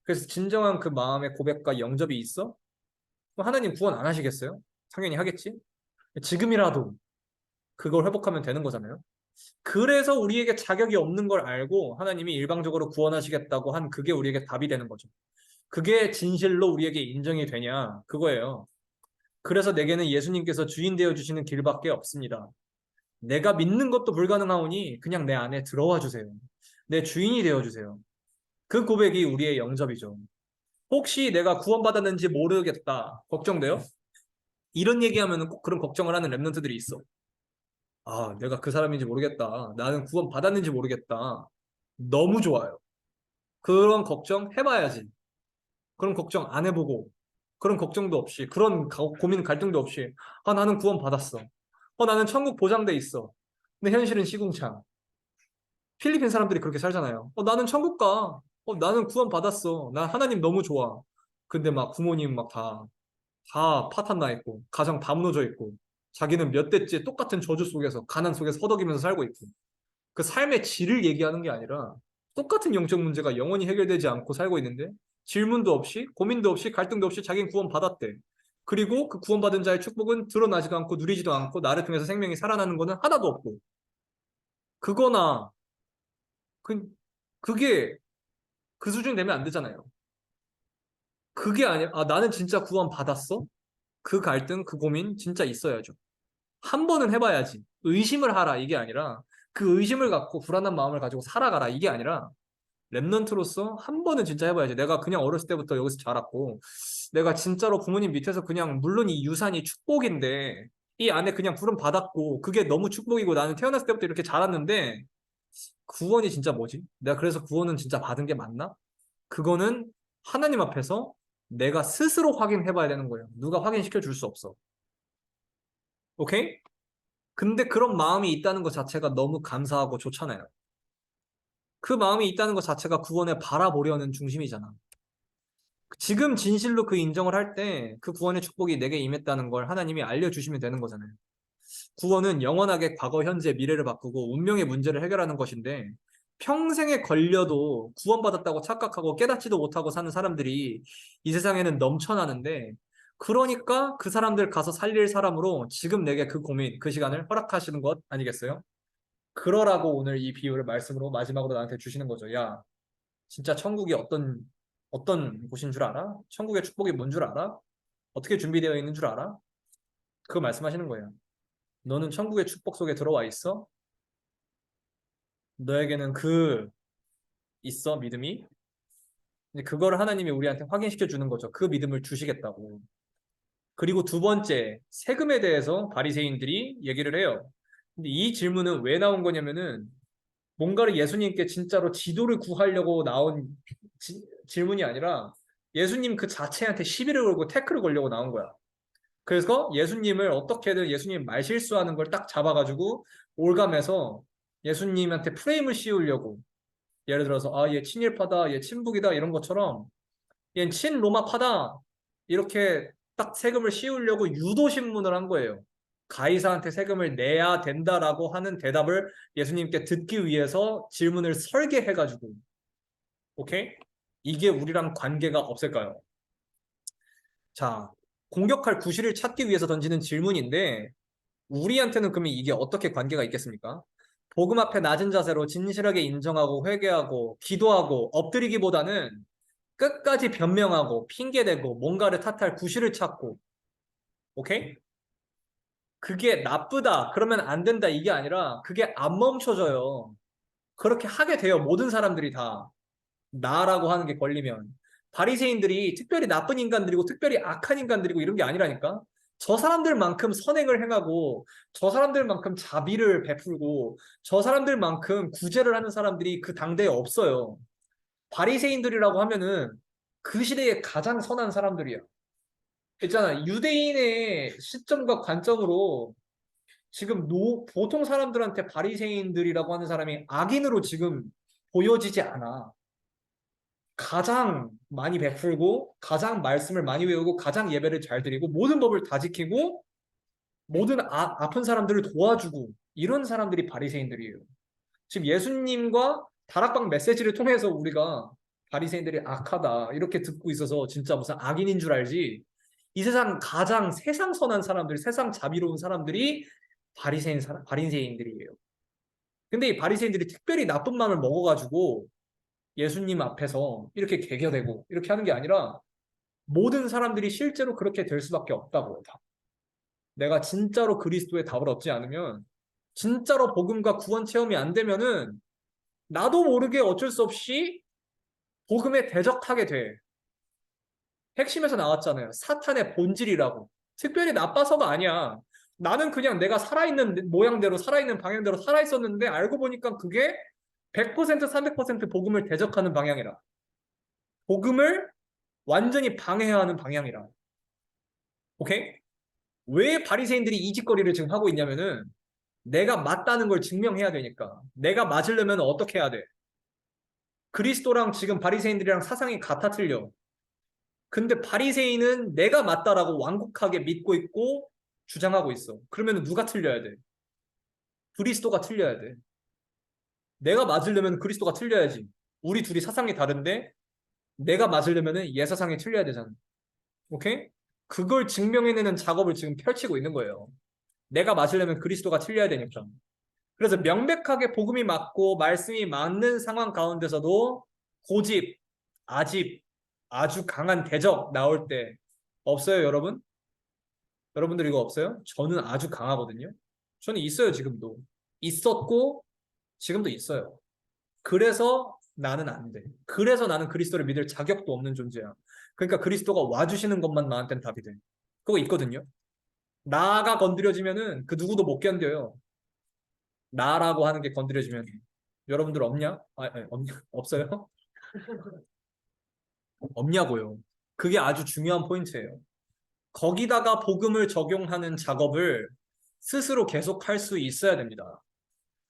그래서 진정한 그 마음의 고백과 영접이 있어? 그럼 하나님 구원 안 하시겠어요? 당연히 하겠지. 지금이라도 그걸 회복하면 되는 거잖아요. 그래서 우리에게 자격이 없는 걸 알고 하나님이 일방적으로 구원하시겠다고 한 그게 우리에게 답이 되는 거죠. 그게 진실로 우리에게 인정이 되냐? 그거예요. 그래서 내게는 예수님께서 주인 되어 주시는 길밖에 없습니다. 내가 믿는 것도 불가능하오니 그냥 내 안에 들어와 주세요. 내 주인이 되어 주세요. 그 고백이 우리의 영접이죠. 혹시 내가 구원받았는지 모르겠다. 걱정돼요? 이런 얘기하면 꼭 그런 걱정을 하는 랩런트들이 있어. 아, 내가 그 사람인지 모르겠다. 나는 구원 받았는지 모르겠다. 너무 좋아요. 그런 걱정 해봐야지. 그런 걱정 안 해보고, 그런 걱정도 없이, 그런 고민 갈등도 없이, 아, 나는 구원 받았어. 나는 천국 보장돼 있어. 근데 현실은 시궁창. 필리핀 사람들이 그렇게 살잖아요. 나는 천국 가. 나는 구원 받았어. 나 하나님 너무 좋아. 근데 막 부모님 막 다 다 파탄 나 있고 가정 다 무너져 있고 자기는 몇 대째 똑같은 저주 속에서 가난 속에서 허덕이면서 살고 있고 그 삶의 질을 얘기하는 게 아니라 똑같은 영적 문제가 영원히 해결되지 않고 살고 있는데 질문도 없이 고민도 없이 갈등도 없이 자기는 구원받았대. 그리고 그 구원받은 자의 축복은 드러나지도 않고 누리지도 않고 나를 통해서 생명이 살아나는 거는 하나도 없고 그거나 그, 그게 그 수준 되면 안 되잖아요. 그게 아니야. 아, 나는 진짜 구원받았어? 그 갈등, 그 고민 진짜 있어야죠. 한 번은 해봐야지. 의심을 하라 이게 아니라 그 의심을 갖고 불안한 마음을 가지고 살아가라 이게 아니라 랩넌트로서 한 번은 진짜 해봐야지. 내가 그냥 어렸을 때부터 여기서 자랐고 내가 진짜로 부모님 밑에서 그냥 물론 이 유산이 축복인데 이 안에 그냥 불은 받았고 그게 너무 축복이고 나는 태어났을 때부터 이렇게 자랐는데 구원이 진짜 뭐지? 내가 그래서 구원은 진짜 받은 게 맞나? 그거는 하나님 앞에서 내가 스스로 확인해봐야 되는 거예요. 누가 확인시켜 줄 수 없어. 오케이? 근데 그런 마음이 있다는 것 자체가 너무 감사하고 좋잖아요. 그 마음이 있다는 것 자체가 구원을 바라보려는 중심이잖아. 지금 진실로 그 인정을 할 때 그 구원의 축복이 내게 임했다는 걸 하나님이 알려주시면 되는 거잖아요. 구원은 영원하게 과거, 현재, 미래를 바꾸고 운명의 문제를 해결하는 것인데 평생에 걸려도 구원받았다고 착각하고 깨닫지도 못하고 사는 사람들이 이 세상에는 넘쳐나는데 그러니까 그 사람들 가서 살릴 사람으로 지금 내게 그 고민, 그 시간을 허락하시는 것 아니겠어요? 그러라고 오늘 이 비유를 말씀으로 마지막으로 나한테 주시는 거죠. 야, 진짜 천국이 어떤 곳인 줄 알아? 천국의 축복이 뭔 줄 알아? 어떻게 준비되어 있는 줄 알아? 그거 말씀하시는 거예요. 너는 천국의 축복 속에 들어와 있어? 너에게는 있어, 믿음이? 근데 그거를 하나님이 우리한테 확인시켜 주는 거죠. 그 믿음을 주시겠다고. 그리고 두 번째, 세금에 대해서 바리새인들이 얘기를 해요. 근데 이 질문은 왜 나온 거냐면은 뭔가를 예수님께 진짜로 지도를 구하려고 나온 질문이 아니라 예수님 그 자체한테 시비를 걸고 태클을 걸려고 나온 거야. 그래서 예수님을 어떻게든 예수님 말실수하는 걸 딱 잡아가지고 올감해서 예수님한테 프레임을 씌우려고 예를 들어서 아, 얘 친일파다, 얘 친북이다 이런 것처럼 얘는 친로마파다 이렇게 딱 세금을 씌우려고 유도 신문을 한 거예요. 가이사한테 세금을 내야 된다라고 하는 대답을 예수님께 듣기 위해서 질문을 설계해가지고 오케이? 이게 우리랑 관계가 없을까요? 자, 공격할 구실을 찾기 위해서 던지는 질문인데 우리한테는 그러면 이게 어떻게 관계가 있겠습니까? 복음 앞에 낮은 자세로 진실하게 인정하고 회개하고 기도하고 엎드리기보다는 끝까지 변명하고 핑계대고 뭔가를 탓할 구실을 찾고 오케이? 그게 나쁘다 그러면 안 된다 이게 아니라 그게 안 멈춰져요. 그렇게 하게 돼요. 모든 사람들이 다 나라고 하는 게 걸리면 바리새인들이 특별히 나쁜 인간들이고 특별히 악한 인간들이고 이런 게 아니라니까. 저 사람들만큼 선행을 행하고 저 사람들만큼 자비를 베풀고 저 사람들만큼 구제를 하는 사람들이 그 당대에 없어요. 바리새인들이라고 하면은 그 시대에 가장 선한 사람들이야. 있잖아. 유대인의 시점과 관점으로 지금 보통 사람들한테 바리새인들이라고 하는 사람이 악인으로 지금 보여지지 않아. 가장 많이 베풀고 가장 말씀을 많이 외우고 가장 예배를 잘 드리고 모든 법을 다 지키고 모든 아픈 사람들을 도와주고 이런 사람들이 바리새인들이에요. 지금 예수님과 다락방 메시지를 통해서 우리가 바리새인들이 악하다 이렇게 듣고 있어서 진짜 무슨 악인인 줄 알지. 이 세상 가장 세상 선한 사람들, 세상 자비로운 사람들이 바리새인들이에요. 근데 이 바리새인들이 특별히 나쁜 마음을 먹어가지고 예수님 앞에서 이렇게 개겨대고 이렇게 하는 게 아니라 모든 사람들이 실제로 그렇게 될 수밖에 없다고요. 다. 내가 진짜로 그리스도의 답을 얻지 않으면 진짜로 복음과 구원 체험이 안 되면은 나도 모르게 어쩔 수 없이 복음에 대적하게 돼. 핵심에서 나왔잖아요. 사탄의 본질이라고. 특별히 나빠서가 아니야. 나는 그냥 내가 살아있는 모양대로 살아있는 방향대로 살아있었는데 알고 보니까 그게 100% 300% 복음을 대적하는 방향이라. 복음을 완전히 방해하는 방향이라. 오케이? 왜 바리새인들이 이 짓거리를 지금 하고 있냐면은 내가 맞다는 걸 증명해야 되니까. 내가 맞으려면 어떻게 해야 돼? 그리스도랑 지금 바리새인들이랑 사상이 같아 틀려. 근데 바리새인은 내가 맞다라고 완곡하게 믿고 있고 주장하고 있어. 그러면 누가 틀려야 돼? 그리스도가 틀려야 돼. 내가 맞으려면 그리스도가 틀려야지. 우리 둘이 사상이 다른데 내가 맞으려면 얘 사상이 틀려야 되잖아. 오케이? 그걸 증명해내는 작업을 지금 펼치고 있는 거예요. 내가 맞으려면 그리스도가 틀려야 되니까. 그래서 명백하게 복음이 맞고 말씀이 맞는 상황 가운데서도 고집, 아집, 아주 강한 대적 나올 때 없어요, 여러분? 여러분들 이거 없어요? 저는 아주 강하거든요. 저는 있어요, 지금도. 있었고 지금도 있어요. 그래서 나는 안 돼. 그래서 나는 그리스도를 믿을 자격도 없는 존재야. 그러니까 그리스도가 와주시는 것만 나한테는 답이 돼. 그거 있거든요. 나가 건드려지면은 그 누구도 못 견뎌요. 나라고 하는 게 건드려지면. 여러분들 없냐? 아니, 없어요? 없냐고요. 그게 아주 중요한 포인트예요. 거기다가 복음을 적용하는 작업을 스스로 계속할 수 있어야 됩니다.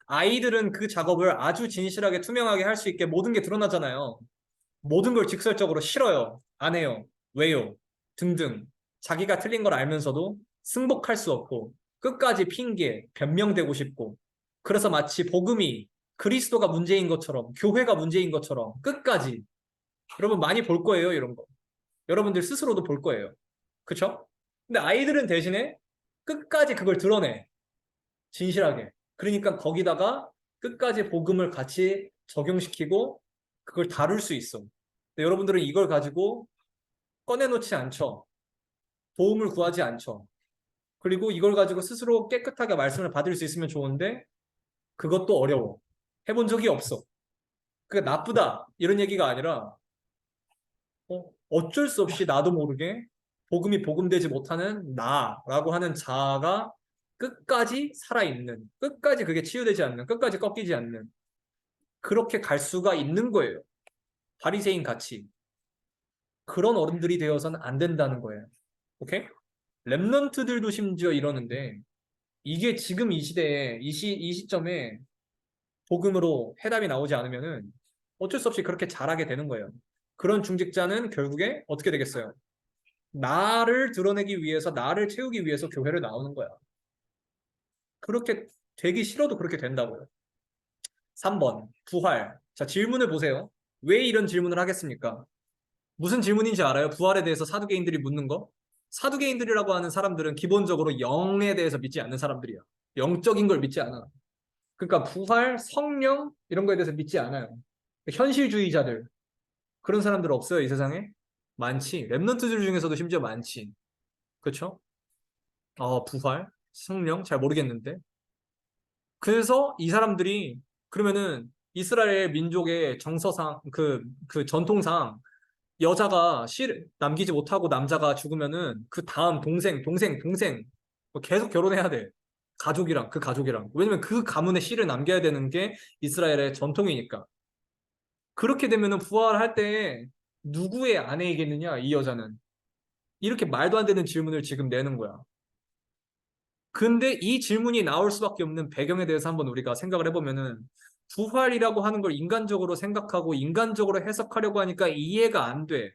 아이들은 그 작업을 아주 진실하게 투명하게 할 수 있게 모든 게 드러나잖아요. 모든 걸 직설적으로 싫어요. 안 해요. 왜요? 등등. 자기가 틀린 걸 알면서도 승복할 수 없고 끝까지 핑계, 변명되고 싶고 그래서 마치 복음이 그리스도가 문제인 것처럼 교회가 문제인 것처럼 끝까지 여러분 많이 볼 거예요. 이런 거. 여러분들 스스로도 볼 거예요. 그쵸? 근데 아이들은 대신에 끝까지 그걸 드러내. 진실하게. 그러니까 거기다가 끝까지 복음을 같이 적용시키고 그걸 다룰 수 있어. 근데 여러분들은 이걸 가지고 꺼내놓지 않죠. 도움을 구하지 않죠. 그리고 이걸 가지고 스스로 깨끗하게 말씀을 받을 수 있으면 좋은데 그것도 어려워. 해본 적이 없어. 그게 나쁘다 이런 얘기가 아니라 어쩔 수 없이 나도 모르게 복음이 복음되지 못하는 나라고 하는 자아가 끝까지 살아있는, 끝까지 그게 치유되지 않는, 끝까지 꺾이지 않는 그렇게 갈 수가 있는 거예요. 바리새인 같이. 그런 어른들이 되어서는 안 된다는 거예요. 오케이? 랩런트들도 심지어 이러는데 이게 지금 이 시대에 이 시점에 복음으로 해답이 나오지 않으면은 어쩔 수 없이 그렇게 자라게 되는 거예요. 그런 중직자는 결국에 어떻게 되겠어요? 나를 드러내기 위해서 나를 채우기 위해서 교회를 나오는 거야. 그렇게 되기 싫어도 그렇게 된다고요. 3번 부활. 자, 질문을 보세요. 왜 이런 질문을 하겠습니까? 무슨 질문인지 알아요? 부활에 대해서 사두개인들이 묻는 거? 사두개인들이라고 하는 사람들은 기본적으로 영에 대해서 믿지 않는 사람들이야. 영적인 걸 믿지 않아. 그러니까 부활, 성령 이런 거에 대해서 믿지 않아요. 현실주의자들 그런 사람들 없어요, 이 세상에? 많지. 랩런트들 중에서도 심지어 많지. 그렇죠? 부활, 성령 잘 모르겠는데. 그래서 이 사람들이 그러면은 이스라엘 민족의 정서상 그 전통상 여자가 씨 남기지 못하고 남자가 죽으면은 그 다음 동생 뭐 계속 결혼해야 돼. 가족이랑 그 가족이랑. 왜냐면 그 가문에 씨를 남겨야 되는 게 이스라엘의 전통이니까. 그렇게 되면은 부활할 때 누구의 아내이겠느냐, 이 여자는. 이렇게 말도 안 되는 질문을 지금 내는 거야. 근데 이 질문이 나올 수밖에 없는 배경에 대해서 한번 우리가 생각을 해보면은 부활이라고 하는 걸 인간적으로 생각하고 인간적으로 해석하려고 하니까 이해가 안 돼.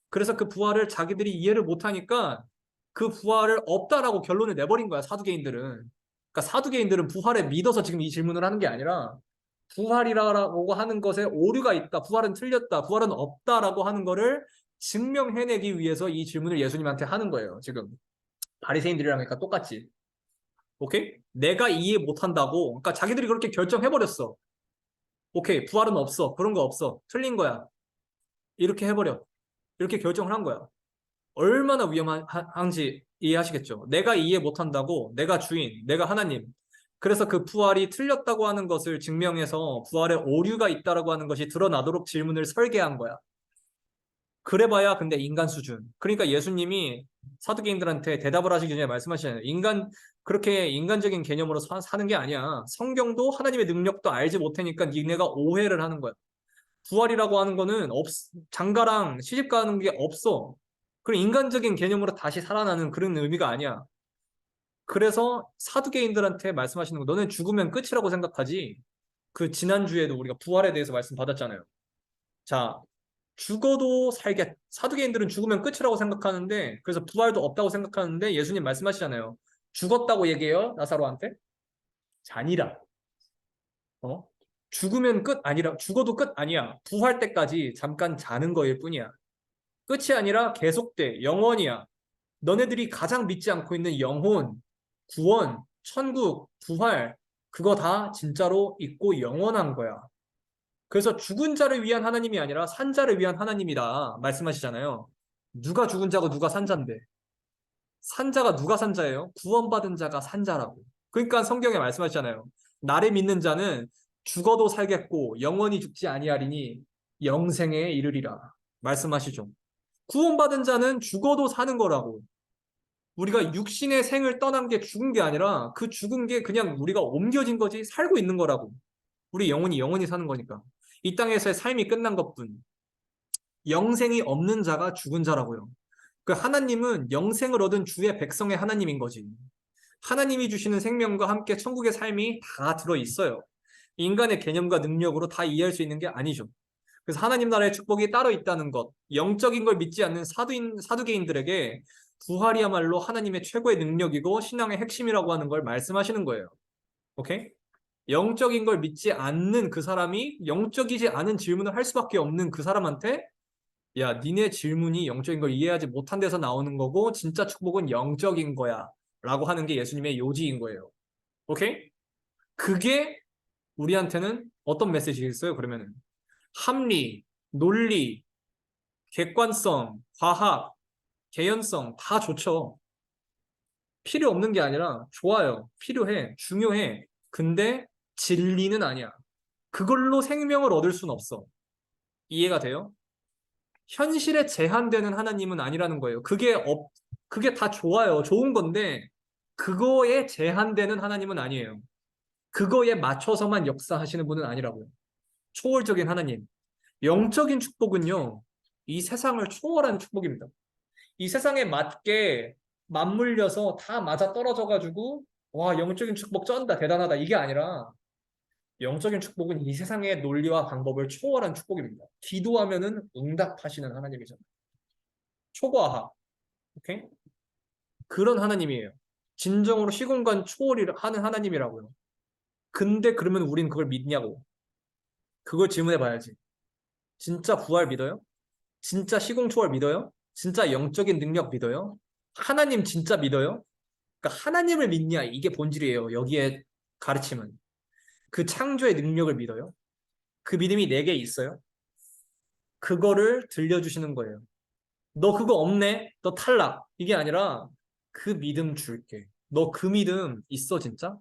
그래서 그 부활을 자기들이 이해를 못하니까 그 부활을 없다라고 결론을 내버린 거야, 사두개인들은. 그러니까 사두개인들은 부활에 믿어서 지금 이 질문을 하는 게 아니라 부활이라고 하는 것에 오류가 있다, 부활은 틀렸다, 부활은 없다라고 하는 거를 증명해내기 위해서 이 질문을 예수님한테 하는 거예요, 지금. 바리새인들이랑 그러니까 똑같지. 오케이? 내가 이해 못한다고. 그러니까 자기들이 그렇게 결정해버렸어. 오케이, 부활은 없어. 그런 거 없어. 틀린 거야. 이렇게 해버려. 이렇게 결정을 한 거야. 얼마나 위험한지 이해하시겠죠? 내가 이해 못한다고, 내가 주인, 내가 하나님. 그래서 그 부활이 틀렸다고 하는 것을 증명해서 부활에 오류가 있다라고 하는 것이 드러나도록 질문을 설계한 거야. 그래봐야 근데 인간 수준. 그러니까 예수님이 사두개인들한테 대답을 하시기 전에 말씀하시잖아요. 그렇게 인간적인 개념으로 사는 게 아니야. 성경도 하나님의 능력도 알지 못하니까 니네가 오해를 하는 거야. 부활이라고 하는 거는 장가랑 시집 가는 게 없어. 그럼 인간적인 개념으로 다시 살아나는 그런 의미가 아니야. 그래서 사두개인들한테 말씀하시는 거, 너는 죽으면 끝이라고 생각하지? 그 지난주에도 우리가 부활에 대해서 말씀 받았잖아요. 자, 죽어도 살겠. 사두개인들은 죽으면 끝이라고 생각하는데, 그래서 부활도 없다고 생각하는데, 예수님 말씀하시잖아요. 죽었다고 얘기해요, 나사로한테? 잔이라. 어? 죽으면 끝 아니라, 죽어도 끝 아니야. 부활 때까지 잠깐 자는 거일 뿐이야. 끝이 아니라 계속돼. 영원이야. 너네들이 가장 믿지 않고 있는 영혼, 구원, 천국, 부활, 그거 다 진짜로 있고 영원한 거야. 그래서 죽은 자를 위한 하나님이 아니라 산 자를 위한 하나님이다 말씀하시잖아요. 누가 죽은 자고 누가 산 자인데? 산 자가 누가 산 자예요? 구원받은 자가 산 자라고. 그러니까 성경에 말씀하시잖아요. 나를 믿는 자는 죽어도 살겠고 영원히 죽지 아니하리니 영생에 이르리라 말씀하시죠. 구원받은 자는 죽어도 사는 거라고. 우리가 육신의 생을 떠난 게 죽은 게 아니라 그 죽은 게 그냥 우리가 옮겨진 거지 살고 있는 거라고. 우리 영혼이 사는 거니까. 이 땅에서의 삶이 끝난 것뿐. 영생이 없는 자가 죽은 자라고요. 그 하나님은 영생을 얻은 주의 백성의 하나님인 거지. 하나님이 주시는 생명과 함께 천국의 삶이 다 들어 있어요. 인간의 개념과 능력으로 다 이해할 수 있는 게 아니죠. 그래서 하나님 나라의 축복이 따로 있다는 것, 영적인 걸 믿지 않는 사두개인들에게 부활이야말로 하나님의 최고의 능력이고 신앙의 핵심이라고 하는 걸 말씀하시는 거예요. 오케이? 영적인 걸 믿지 않는 그 사람이 영적이지 않은 질문을 할 수밖에 없는 그 사람한테 야, 니네 질문이 영적인 걸 이해하지 못한 데서 나오는 거고 진짜 축복은 영적인 거야 라고 하는 게 예수님의 요지인 거예요. 오케이? 그게 우리한테는 어떤 메시지겠어요? 그러면은 합리, 논리, 객관성, 과학, 개연성 다 좋죠. 필요 없는 게 아니라 좋아요. 필요해. 중요해. 근데 진리는 아니야. 그걸로 생명을 얻을 수는 없어. 이해가 돼요? 현실에 제한되는 하나님은 아니라는 거예요. 그게 다 좋아요. 좋은 건데, 그거에 제한되는 하나님은 아니에요. 그거에 맞춰서만 역사하시는 분은 아니라고요. 초월적인 하나님. 영적인 축복은요, 이 세상을 초월하는 축복입니다. 이 세상에 맞게 맞물려서 다 맞아 떨어져가지고, 와, 영적인 축복 쩐다, 대단하다, 이게 아니라, 영적인 축복은 이 세상의 논리와 방법을 초월한 축복입니다. 기도하면은 응답하시는 하나님이잖아요. 초과학, 오케이? 그런 하나님이에요. 진정으로 시공간 초월을 하는 하나님이라고요. 근데 그러면 우린 그걸 믿냐고. 그걸 질문해 봐야지. 진짜 부활 믿어요? 진짜 시공 초월 믿어요? 진짜 영적인 능력 믿어요? 하나님 진짜 믿어요? 그러니까 하나님을 믿냐 이게 본질이에요. 여기에 가르침은. 그 창조의 능력을 믿어요? 그 믿음이 내게 있어요? 그거를 들려주시는 거예요. 너 그거 없네? 너 탈락. 이게 아니라 그 믿음 줄게. 너 그 믿음 있어 진짜?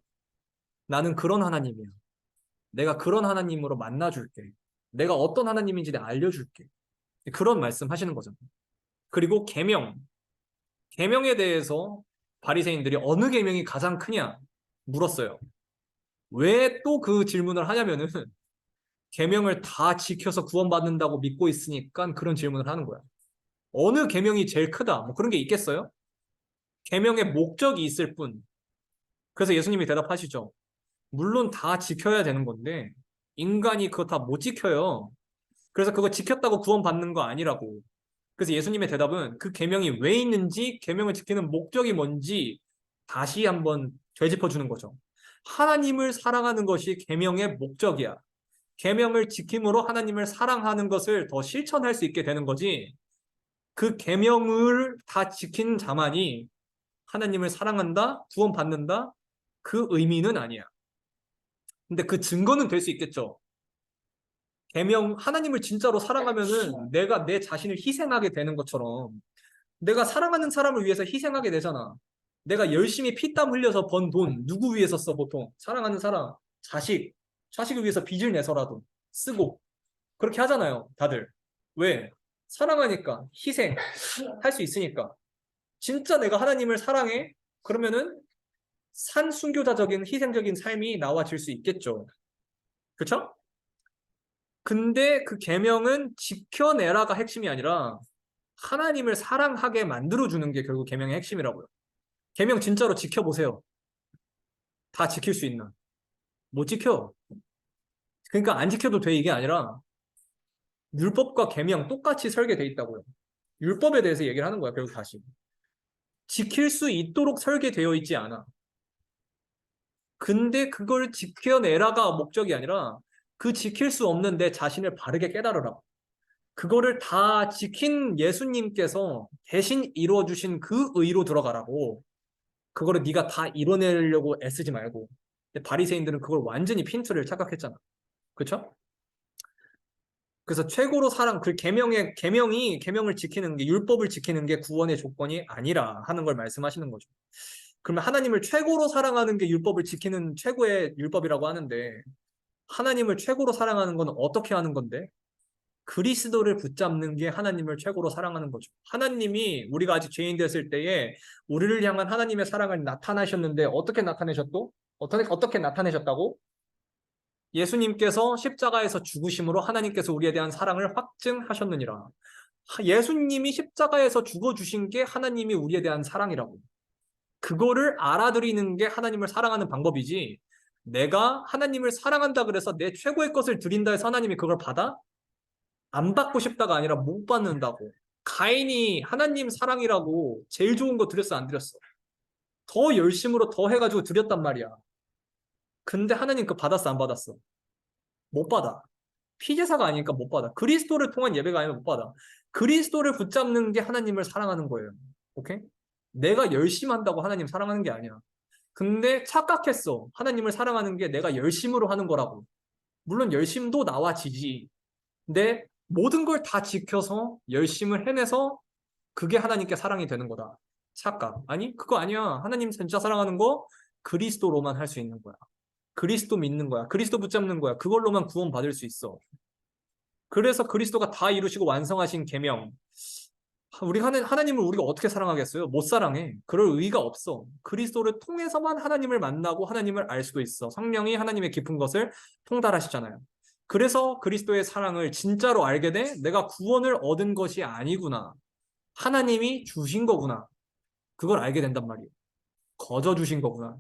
나는 그런 하나님이야. 내가 그런 하나님으로 만나줄게. 내가 어떤 하나님인지 내가 알려줄게. 그런 말씀 하시는 거잖아요. 그리고 계명. 계명에 대해서 바리새인들이 어느 계명이 가장 크냐 물었어요. 왜 또 그 질문을 하냐면은 계명을 다 지켜서 구원받는다고 믿고 있으니까 그런 질문을 하는 거야. 어느 계명이 제일 크다? 뭐 그런 게 있겠어요? 계명의 목적이 있을 뿐. 그래서 예수님이 대답하시죠. 물론 다 지켜야 되는 건데 인간이 그거 다 못 지켜요. 그래서 그거 지켰다고 구원받는 거 아니라고. 그래서 예수님의 대답은 그 계명이 왜 있는지, 계명을 지키는 목적이 뭔지 다시 한번 되짚어 주는 거죠. 하나님을 사랑하는 것이 계명의 목적이야. 계명을 지킴으로 하나님을 사랑하는 것을 더 실천할 수 있게 되는 거지. 그 계명을 다 지킨 자만이 하나님을 사랑한다, 구원받는다, 그 의미는 아니야. 근데 그 증거는 될 수 있겠죠. 하나님을 진짜로 사랑하면은 내가 내 자신을 희생하게 되는 것처럼 내가 사랑하는 사람을 위해서 희생하게 되잖아. 내가 열심히 피땀 흘려서 번 돈, 누구 위해서 써, 보통? 사랑하는 사람, 자식을 위해서 빚을 내서라도 쓰고, 그렇게 하잖아요, 다들. 왜? 사랑하니까, 희생할 수 있으니까. 진짜 내가 하나님을 사랑해? 그러면은 산순교자적인 희생적인 삶이 나와질 수 있겠죠. 그쵸? 근데 그 계명은 지켜내라가 핵심이 아니라 하나님을 사랑하게 만들어주는 게 결국 계명의 핵심이라고요. 계명 진짜로 지켜보세요. 다 지킬 수 있나? 못 지켜. 그러니까 안 지켜도 돼 이게 아니라 율법과 계명 똑같이 설계돼 있다고요. 율법에 대해서 얘기를 하는 거야. 결국 다시. 지킬 수 있도록 설계되어 있지 않아. 근데 그걸 지켜내라가 목적이 아니라 그 지킬 수 없는 내 자신을 바르게 깨달으라. 그거를 다 지킨 예수님께서 대신 이루어주신 그 의로 들어가라고. 그거를 네가 다 이뤄내려고 애쓰지 말고. 근데 바리새인들은 그걸 완전히 핀트를 착각했잖아. 그렇죠? 그래서 최고로 그 계명을 지키는 게 율법을 지키는 게 구원의 조건이 아니라 하는 걸 말씀하시는 거죠. 그러면 하나님을 최고로 사랑하는 게 율법을 지키는 최고의 율법이라고 하는데 하나님을 최고로 사랑하는 건 어떻게 하는 건데? 그리스도를 붙잡는 게 하나님을 최고로 사랑하는 거죠. 하나님이 우리가 아직 죄인 됐을 때에 우리를 향한 하나님의 사랑을 나타나셨는데 어떻게 나타내셨고? 어떻게 나타내셨다고? 예수님께서 십자가에서 죽으심으로 하나님께서 우리에 대한 사랑을 확증하셨느니라. 예수님이 십자가에서 죽어주신 게 하나님이 우리에 대한 사랑이라고. 그거를 알아들이는 게 하나님을 사랑하는 방법이지. 내가 하나님을 사랑한다 그래서 내 최고의 것을 드린다 해서 하나님이 그걸 받아? 안 받고 싶다가 아니라 못 받는다고. 가인이 하나님 사랑이라고 제일 좋은 거 드렸어, 안 드렸어? 더 열심으로 더 해가지고 드렸단 말이야. 근데 하나님 그거 받았어, 안 받았어? 못 받아. 피제사가 아니니까 못 받아. 그리스도를 통한 예배가 아니면 못 받아. 그리스도를 붙잡는 게 하나님을 사랑하는 거예요. 오케이? 내가 열심히 한다고 하나님 사랑하는 게 아니야. 근데 착각했어. 하나님을 사랑하는 게 내가 열심으로 하는 거라고. 물론 열심도 나와 지지. 근데 모든 걸 다 지켜서 열심을 해내서 그게 하나님께 사랑이 되는 거다. 착각. 아니, 그거 아니야. 하나님 진짜 사랑하는 거 그리스도로만 할 수 있는 거야. 그리스도 믿는 거야. 그리스도 붙잡는 거야. 그걸로만 구원받을 수 있어. 그래서 그리스도가 다 이루시고 완성하신 계명. 하나님을 우리가 어떻게 사랑하겠어요? 못 사랑해. 그럴 의의가 없어. 그리스도를 통해서만 하나님을 만나고 하나님을 알 수도 있어. 성령이 하나님의 깊은 것을 통달하시잖아요. 그래서 그리스도의 사랑을 진짜로 알게 돼. 내가 구원을 얻은 것이 아니구나. 하나님이 주신 거구나. 그걸 알게 된단 말이에요. 거저 주신 거구나.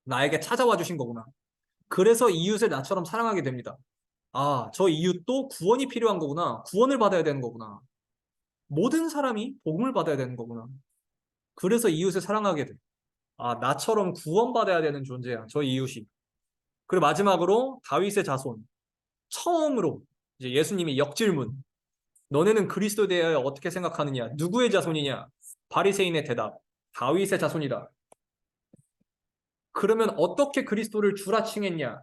나에게 찾아와 주신 거구나. 그래서 이웃을 나처럼 사랑하게 됩니다. 아, 저 이웃도 구원이 필요한 거구나. 구원을 받아야 되는 거구나. 모든 사람이 복음을 받아야 되는 거구나. 그래서 이웃을 사랑하게 돼. 아, 나처럼 구원받아야 되는 존재야. 저 이웃이. 그리고 마지막으로 다윗의 자손. 처음으로 이제 예수님이 역질문. 너네는 그리스도에 대하여 어떻게 생각하느냐? 누구의 자손이냐? 바리새인의 대답. 다윗의 자손이다. 그러면 어떻게 그리스도를 주라 칭했냐?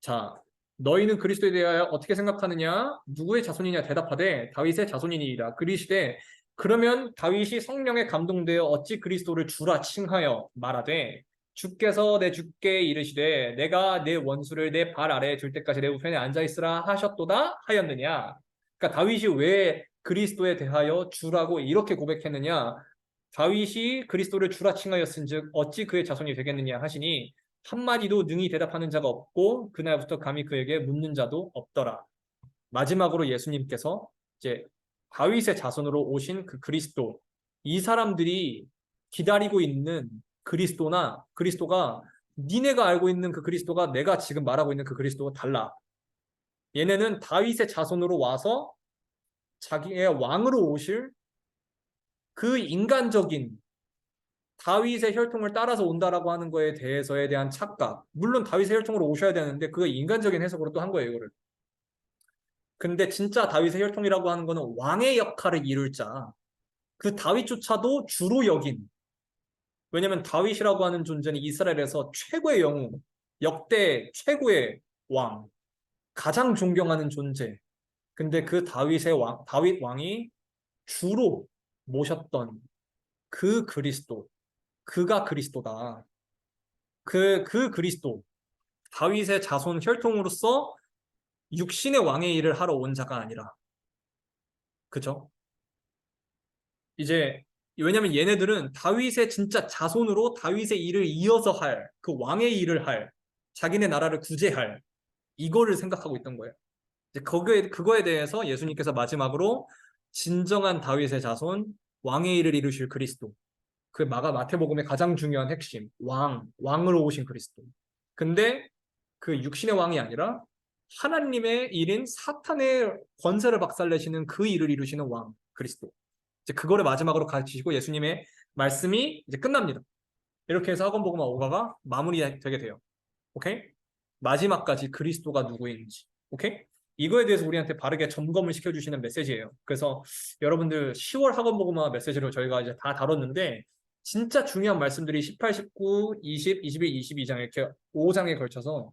자, 너희는 그리스도에 대하여 어떻게 생각하느냐? 누구의 자손이냐? 대답하되 다윗의 자손이니이다. 그리시되 그러면 다윗이 성령에 감동되어 어찌 그리스도를 주라 칭하여 말하되 주께서 내 주께 이르시되 내가 내 원수를 내 발 아래에 둘 때까지 내 우편에 앉아 있으라 하셨도다 하였느냐? 그러니까 다윗이 왜 그리스도에 대하여 주라고 이렇게 고백했느냐? 다윗이 그리스도를 주라 칭하였은즉 어찌 그의 자손이 되겠느냐 하시니 한마디도 능히 대답하는 자가 없고 그날부터 감히 그에게 묻는 자도 없더라. 마지막으로 예수님께서 이제 다윗의 자손으로 오신 그 그리스도, 이 사람들이 기다리고 있는 그리스도가 니네가 알고 있는 그 그리스도가 내가 지금 말하고 있는 그 그리스도가 달라. 얘네는 다윗의 자손으로 와서 자기의 왕으로 오실 그 인간적인 다윗의 혈통을 따라서 온다라고 하는 거에 대해서에 대한 착각. 물론 다윗의 혈통으로 오셔야 되는데 그거 인간적인 해석으로 또 한 거예요, 이거를. 근데 진짜 다윗의 혈통이라고 하는 거는 왕의 역할을 이룰 자. 그 다윗조차도 주로 여긴. 왜냐면 다윗이라고 하는 존재는 이스라엘에서 최고의 영웅, 역대 최고의 왕, 가장 존경하는 존재. 근데 그 다윗 왕이 주로 모셨던 그 그리스도, 그가 그리스도다. 그 그리스도, 다윗의 자손 혈통으로서 육신의 왕의 일을 하러 온 자가 아니라. 그죠? 이제 왜냐면 얘네들은 다윗의 진짜 자손으로 다윗의 일을 이어서 할, 그 왕의 일을 할, 자기네 나라를 구제할 이거를 생각하고 있던 거예요. 이제 그거에 대해서 예수님께서 마지막으로 진정한 다윗의 자손, 왕의 일을 이루실 그리스도. 그 마태복음의 가장 중요한 핵심, 왕으로 오신 그리스도. 근데 그 육신의 왕이 아니라 하나님의 일인 사탄의 권세를 박살내시는 그 일을 이루시는 왕 그리스도. 이제 그거를 마지막으로 가르치시고 예수님의 말씀이 이제 끝납니다. 이렇게 해서 학원복음화 5가가 마무리되게 돼요. 오케이? 마지막까지 그리스도가 누구인지. 오케이? 이거에 대해서 우리한테 바르게 점검을 시켜주시는 메시지예요. 그래서 여러분들 10월 학원복음화 메시지로 저희가 이제 다 다뤘는데 진짜 중요한 말씀들이 18, 19, 20, 21, 22장 이렇게 5장에 걸쳐서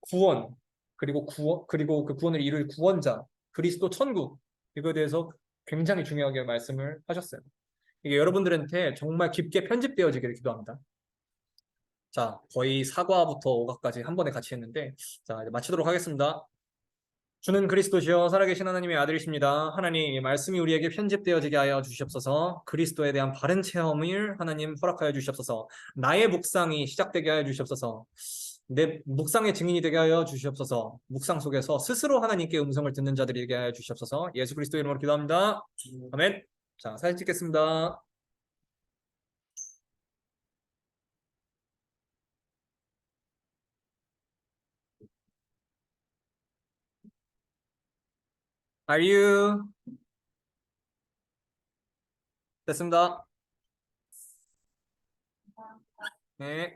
구원 그리고 그 구원을 이룰 구원자 그리스도 천국 이거에 대해서 굉장히 중요하게 말씀을 하셨어요. 이게 여러분들한테 정말 깊게 편집되어지기를 기도합니다. 자, 거의 4과부터 5과까지 한 번에 같이 했는데 자, 이제 마치도록 하겠습니다. 주는 그리스도시요 살아계신 하나님의 아들이십니다. 하나님, 이 말씀이 우리에게 편집되어지게 하여 주시옵소서. 그리스도에 대한 바른 체험을 하나님 허락하여 주시옵소서. 나의 묵상이 시작되게 하여 주시옵소서. 내 묵상의 증인이 되게 하여 주시옵소서. 묵상 속에서 스스로 하나님께 음성을 듣는 자들이 되게 하여 주시옵소서. 예수 그리스도 이름으로 기도합니다. 아멘. 자, 사진 찍겠습니다. Are you? 됐습니다. 네.